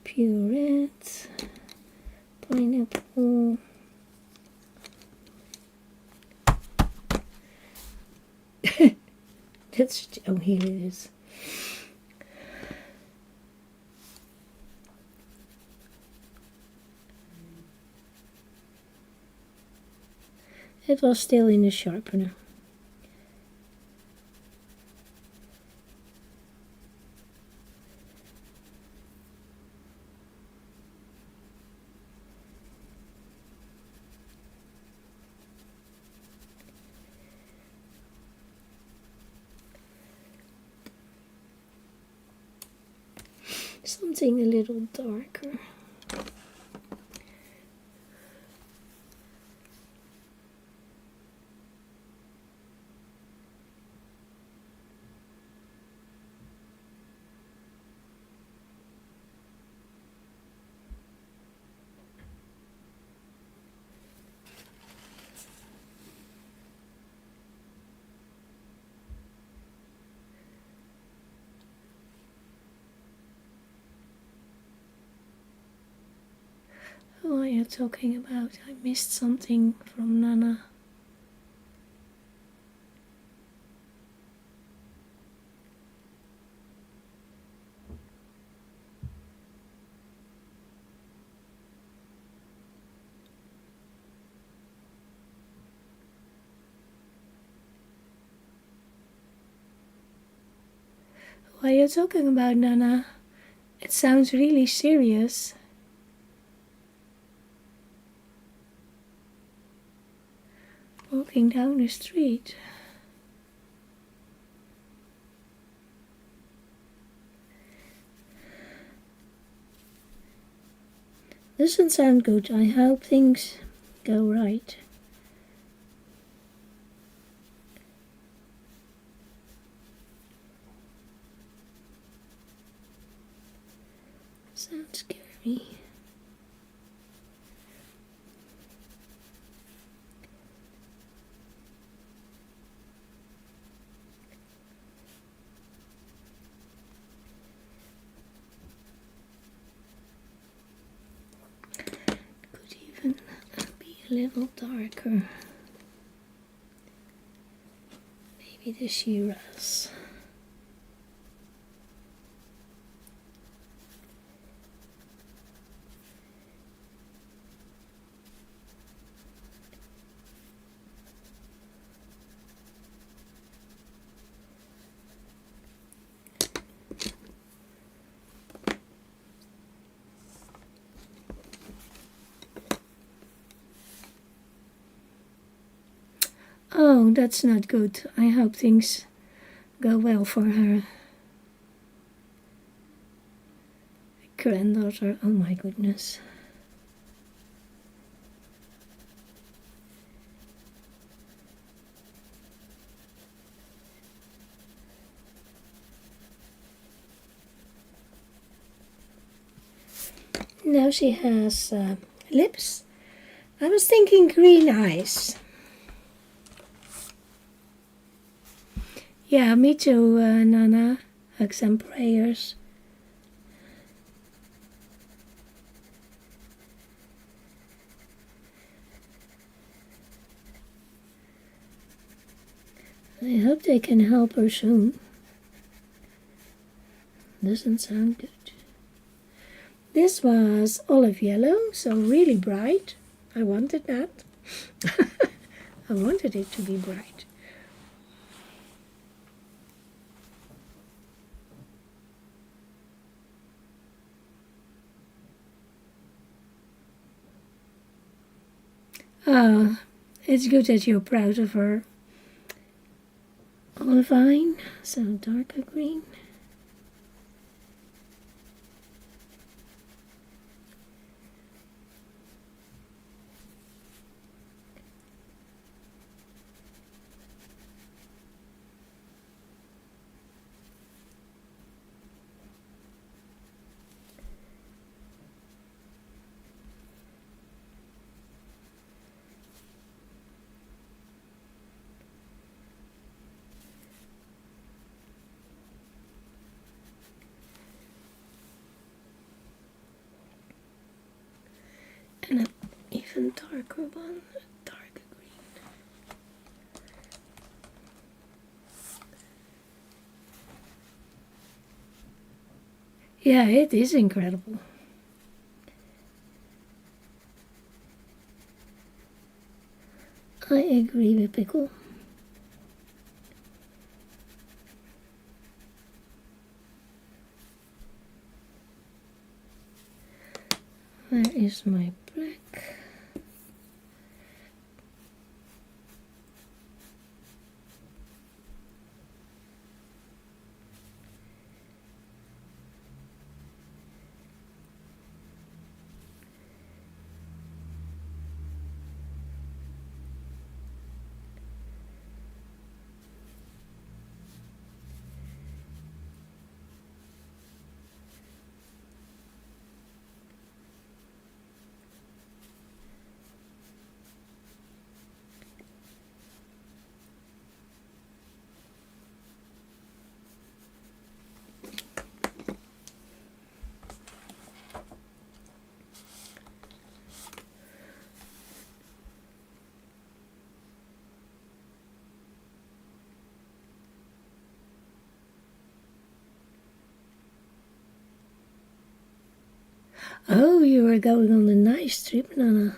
Pure red, pineapple. Oh, here it is. It was still in the sharpener. Something a little darker. Who are you talking about? I missed something from Nana. Who are you talking about, Nana? It sounds really serious. Walking down the street. Doesn't sound good. I hope things go right. Sounds scary. Could even be a little darker. Maybe the Shiraz. Oh, that's not good. I hope things go well for her granddaughter. Oh my goodness. Now she has lips. I was thinking green eyes. Yeah, me too, Nana. Hugs and prayers. I hope they can help her soon. Doesn't sound good. This was olive yellow, so really bright. I wanted that. I wanted it to be bright. Ah, it's good that you're proud of her. Olivine, so darker green. And an even darker one, a darker green. Yeah, it is incredible. I agree with Pickle. Where is my black? Oh, you are going on a nice trip, Nana.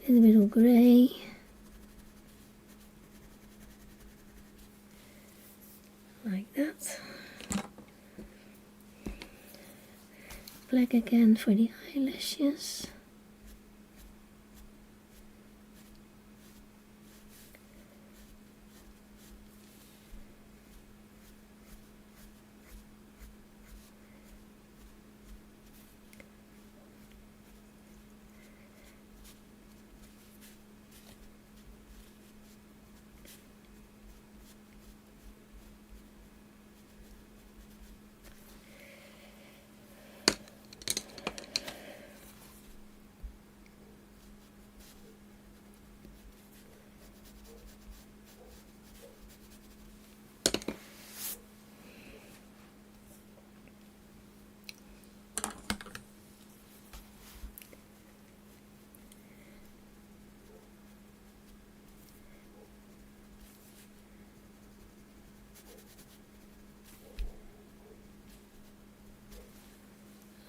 A little bit of grey. Like that. Black again for the eyelashes.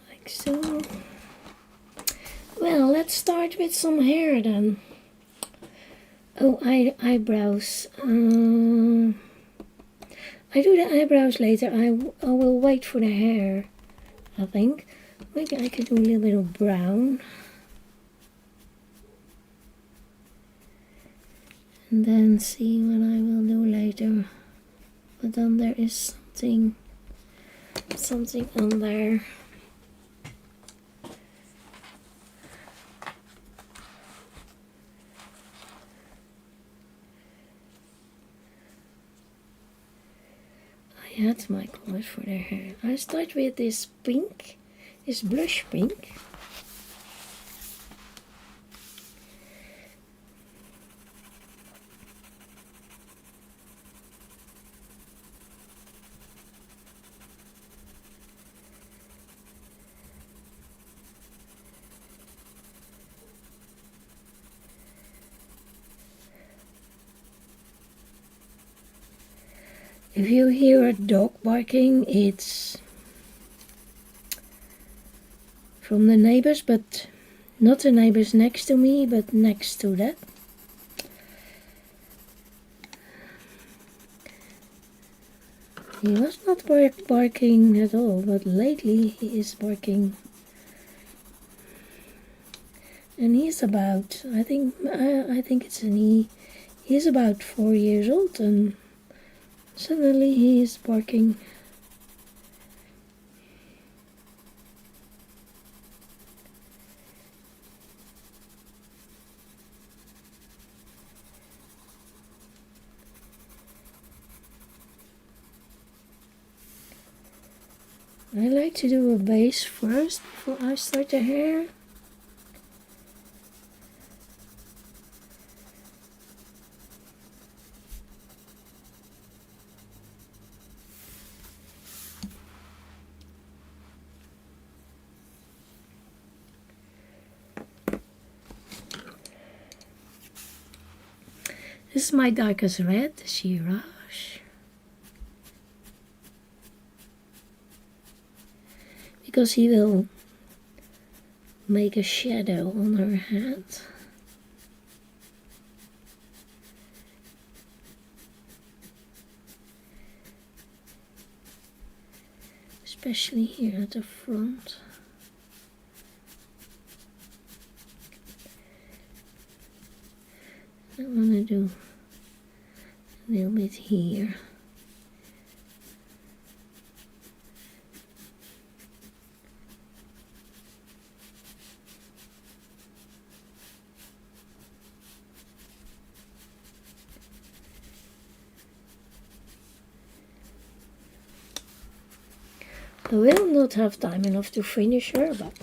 Like so. Well, let's start with some hair then. Oh, eyebrows. I do the eyebrows later. I will wait for the hair, I think. Maybe I could do a little bit of brown. And then see what I will do later. But then there is something on there. I had my colors for their hair. I start with this pink, this blush pink. If you hear a dog barking, it's from the neighbors, but not the neighbors next to me, but next to that. He was not barking at all, but lately he is barking. And he's about, I think it's an he. He's about 4 years old, and suddenly he is barking. I like to do a base first before I start the hair. This is my darkest red, the Shirage. Because he will make a shadow on her head. Especially here at the front. I want to do a little bit here. I will not have time enough to finish her, but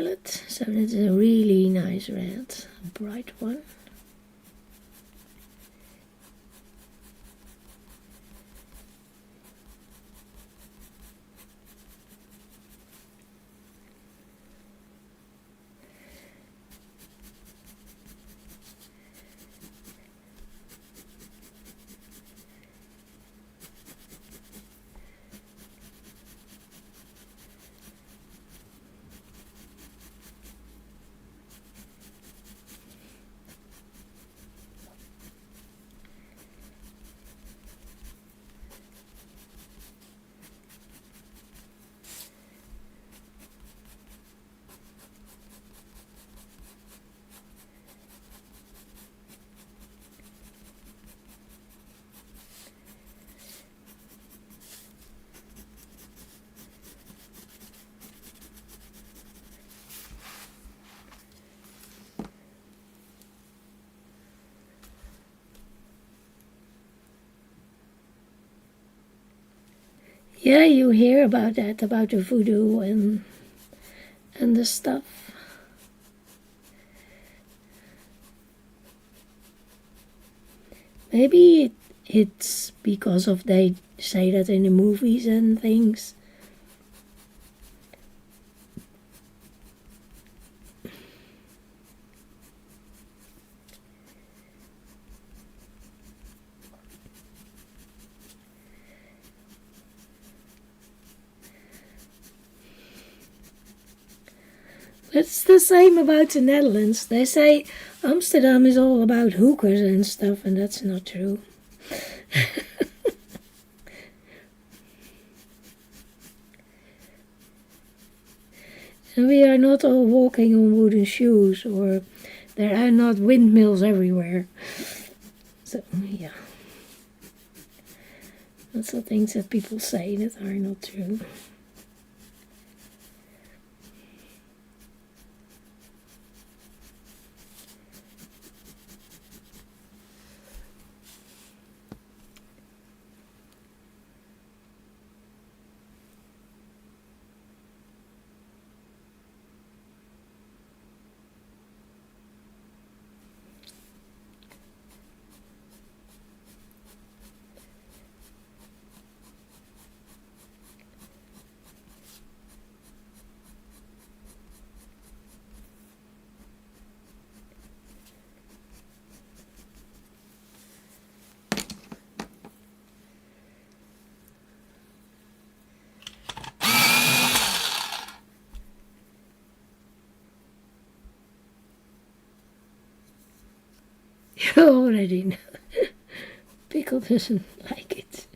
violet. So that's a really nice red, a bright one. Yeah, you hear about that, about the voodoo and the stuff. Maybe it's because of they say that in the movies and things. It's the same about the Netherlands. They say Amsterdam is all about hookers and stuff, and that's not true. And we are not all walking on wooden shoes, or there are not windmills everywhere. So, yeah. Lots of things that people say that are not true. You already know. Pickle doesn't like it.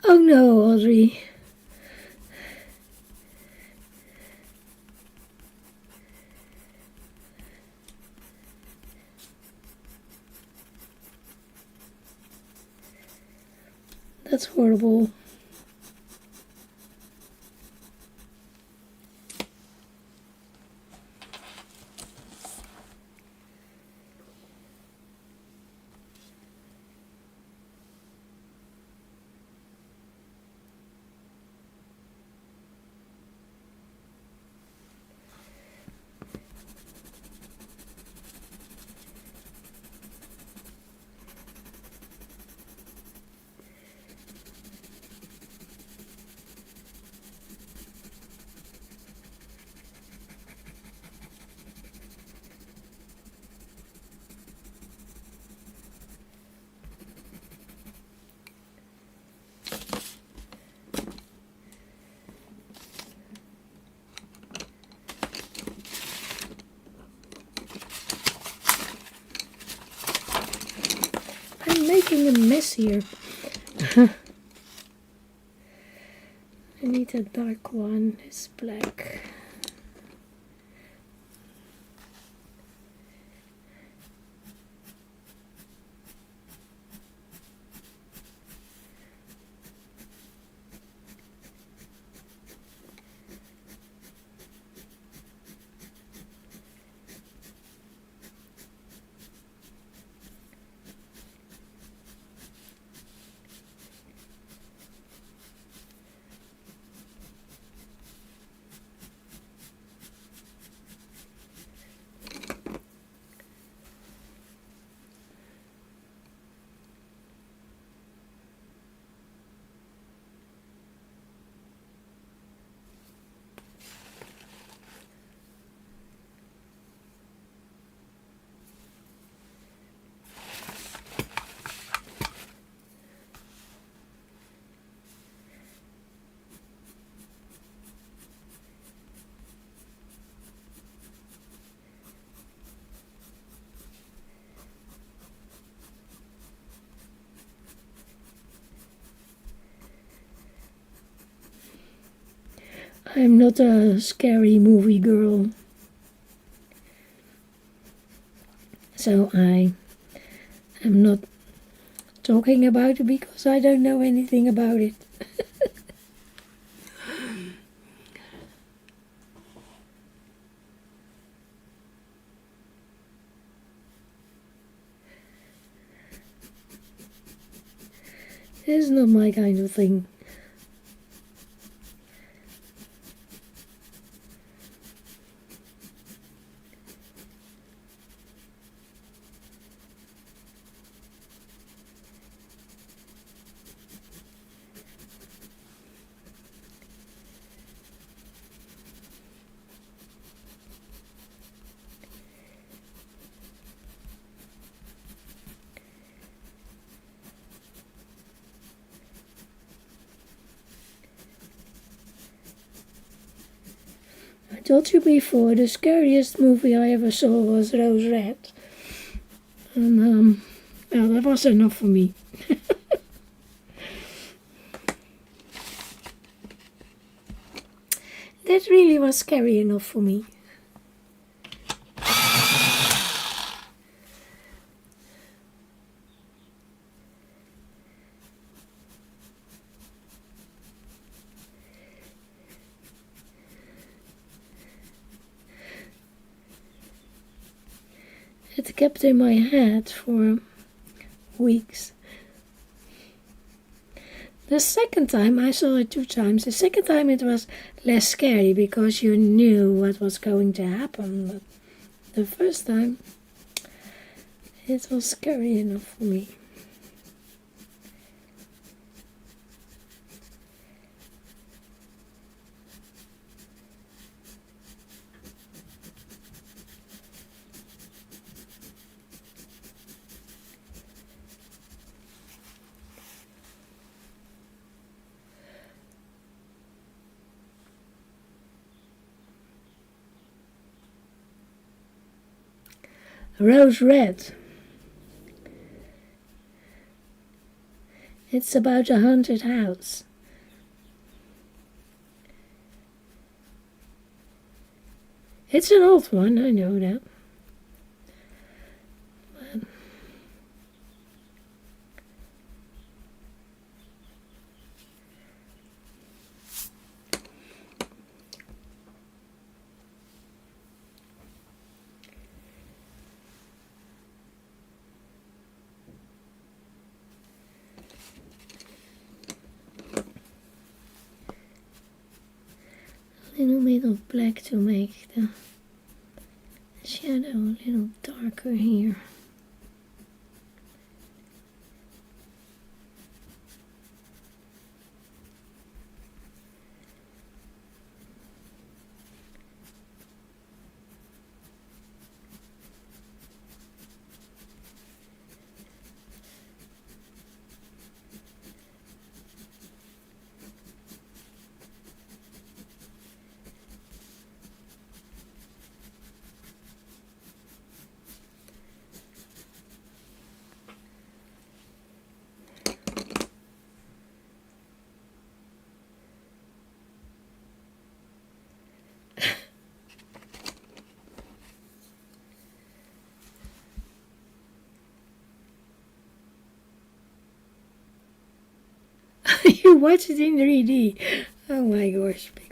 Oh no, Audrey. That's horrible. making a mess here. I need a dark one. It's black. I'm not a scary movie girl, so I am not talking about it because I don't know anything about it. It's not my kind of thing. I told you before, the scariest movie I ever saw was Rose Red. And, well, that was enough for me. That really was scary enough for me. It kept in my head for weeks. The second time, I saw it 2 times. The second time it was less scary because you knew what was going to happen. But the first time, it was scary enough for me. Rose Red. It's about a haunted house. It's an old one, I know that. A little bit of black to make the shadow a little darker here. to watch it in 3D. Oh my gosh, pickle.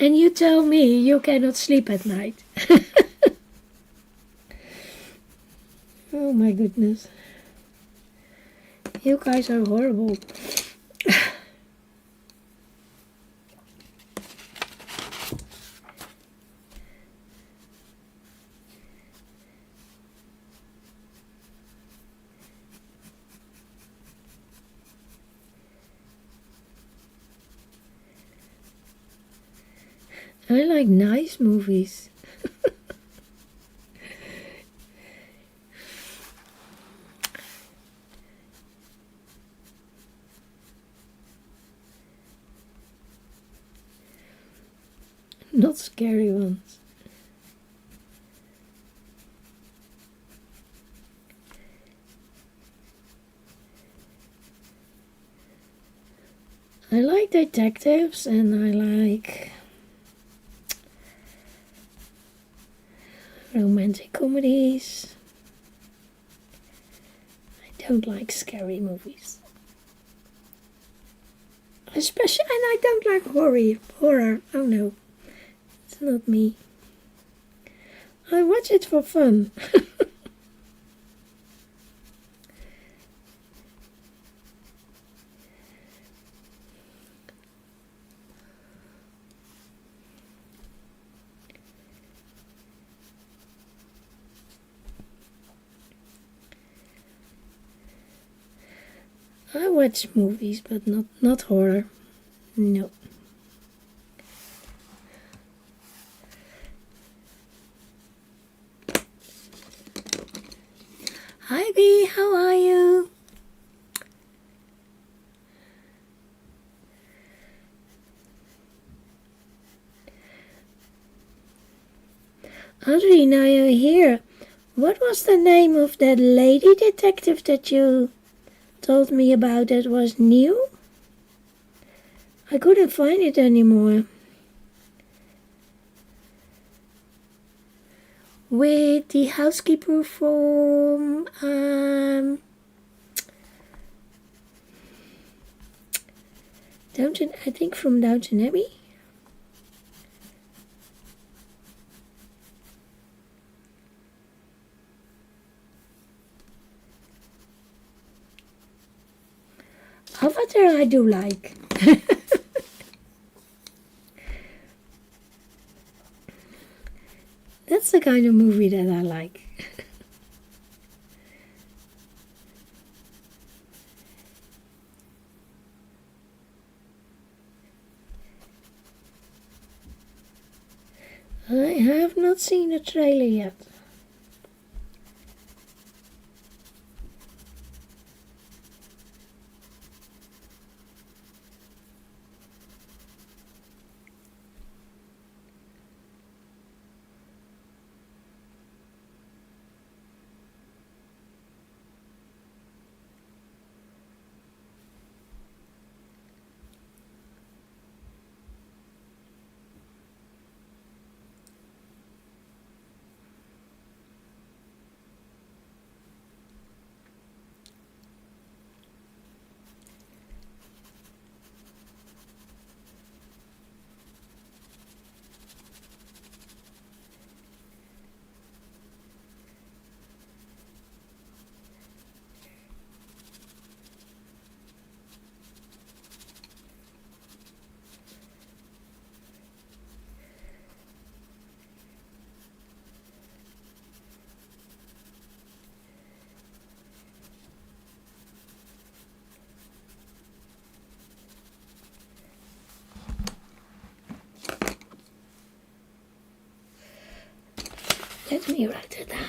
And you tell me you cannot sleep at night. Oh my goodness. You guys are horrible. I like nice movies. Not scary ones. I like detectives and I like romantic comedies. I don't like scary movies. Especially, and I don't like horror. Oh no, it's not me. I watch it for fun. I watch movies, but not horror. No. Hi B, how are you? Audrey, now you're here. What was the name of that lady detective that you told me about that was new? I couldn't find it anymore. With the housekeeper from Downton, I think from Downton Abbey. Avatar I do like. That's the kind of movie that I like. I have not seen the trailer yet. Let me write it down.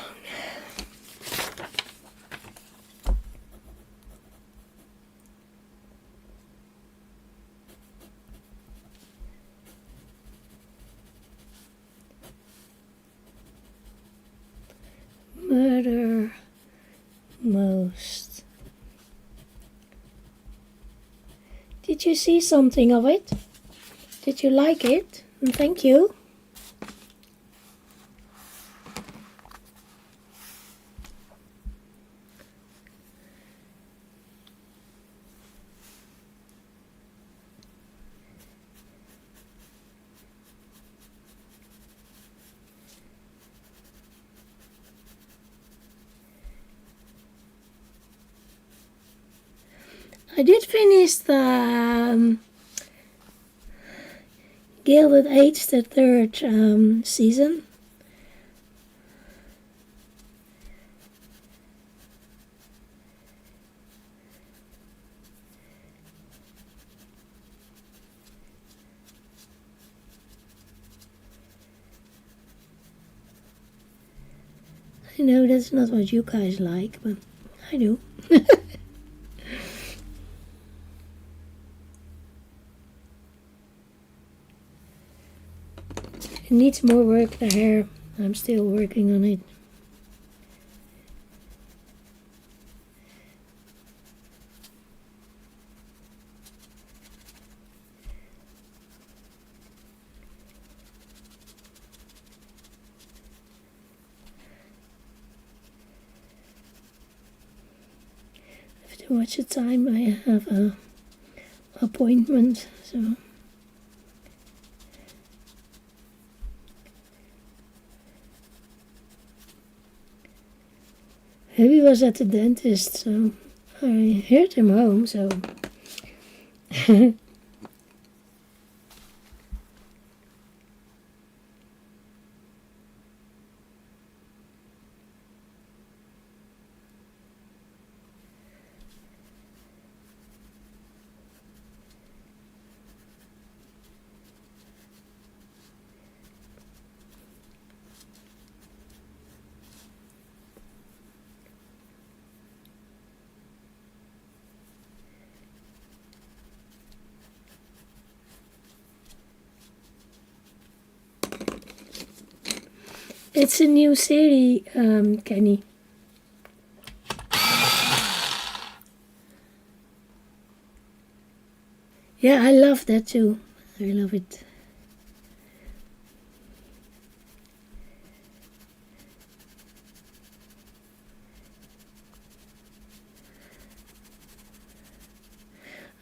outermost. Did you see something of it? Did you like it? And thank you. I did finish the Gilded Age, the third season. I know that's not what you guys like, but I do. It needs more work, the hair. I'm still working on it. I have to watch the time. I have a appointment, so. He was at the dentist, so I heard him home, so. It's a new series, Kenny. Yeah, I love that too. I love it.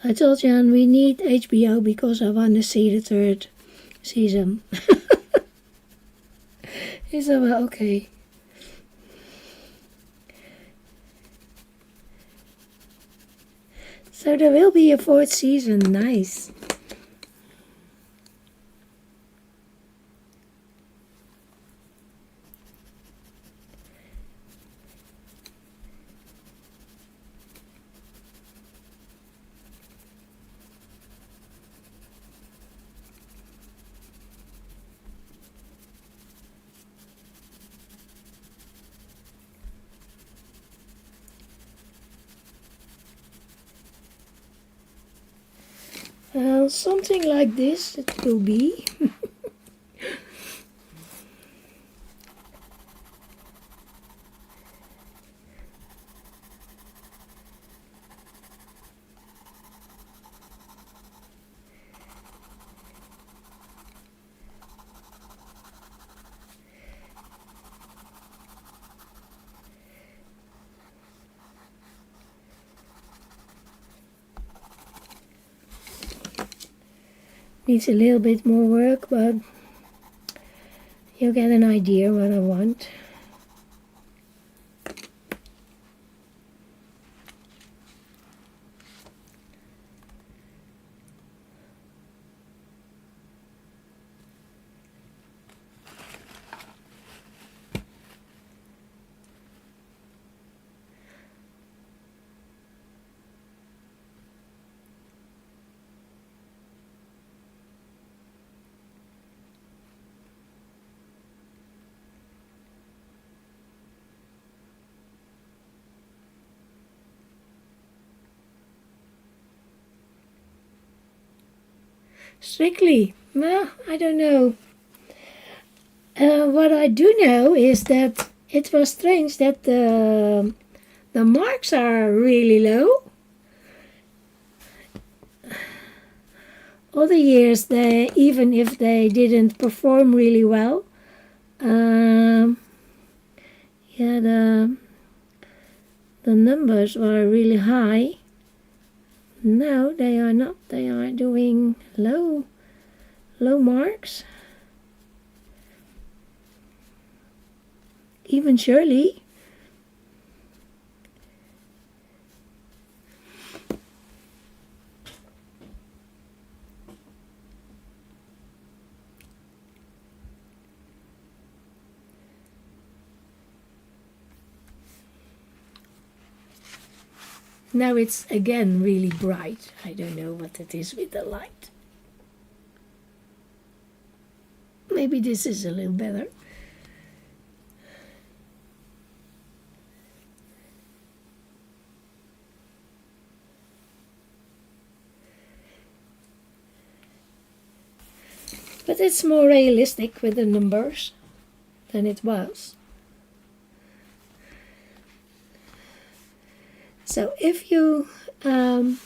I told Jan we need HBO because I want to see the third season. He said, well, okay. So there will be a fourth season. Nice. Something like this it will be. Needs a little bit more work, but you'll get an idea what I want. Strictly? Well, I don't know. What I do know is that it was strange that the marks are really low. Other years, they, even if they didn't perform really well, yeah, the numbers were really high. No, they are not. They are doing low marks. Even Shirley. Now it's again really bright. I don't know what it is with the light. Maybe this is a little better. But it's more realistic with the numbers than it was. So if you, oh,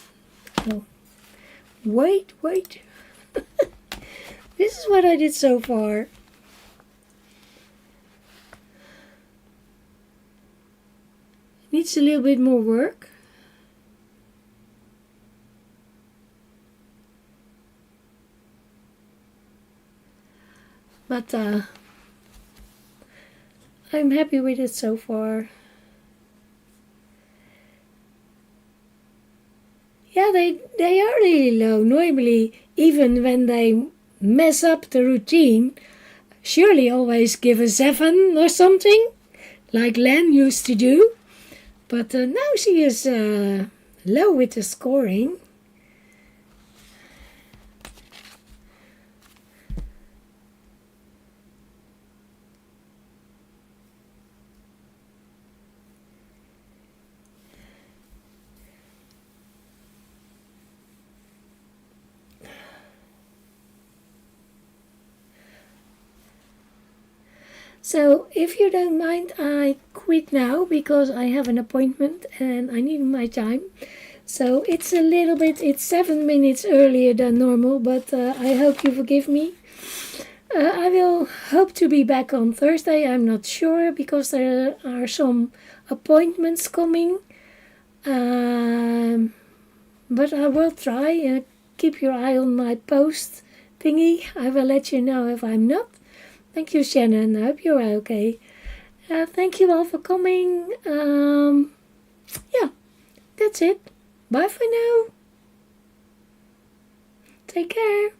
wait. This is what I did so far. Needs a little bit more work. But I'm happy with it so far. Yeah, they are really low. Normally, even when they mess up the routine, Shirley always give a 7 or something, like Len used to do. But now she is low with the scoring. So if you don't mind, I quit now because I have an appointment and I need my time. So it's a little bit, it's 7 minutes earlier than normal, but I hope you forgive me. I will hope to be back on Thursday. I'm not sure because there are some appointments coming. But I will try. Keep your eye on my post thingy. I will let you know if I'm not. Thank you, Shannon. I hope you're okay. Thank you all for coming. Yeah, that's it. Bye for now. Take care.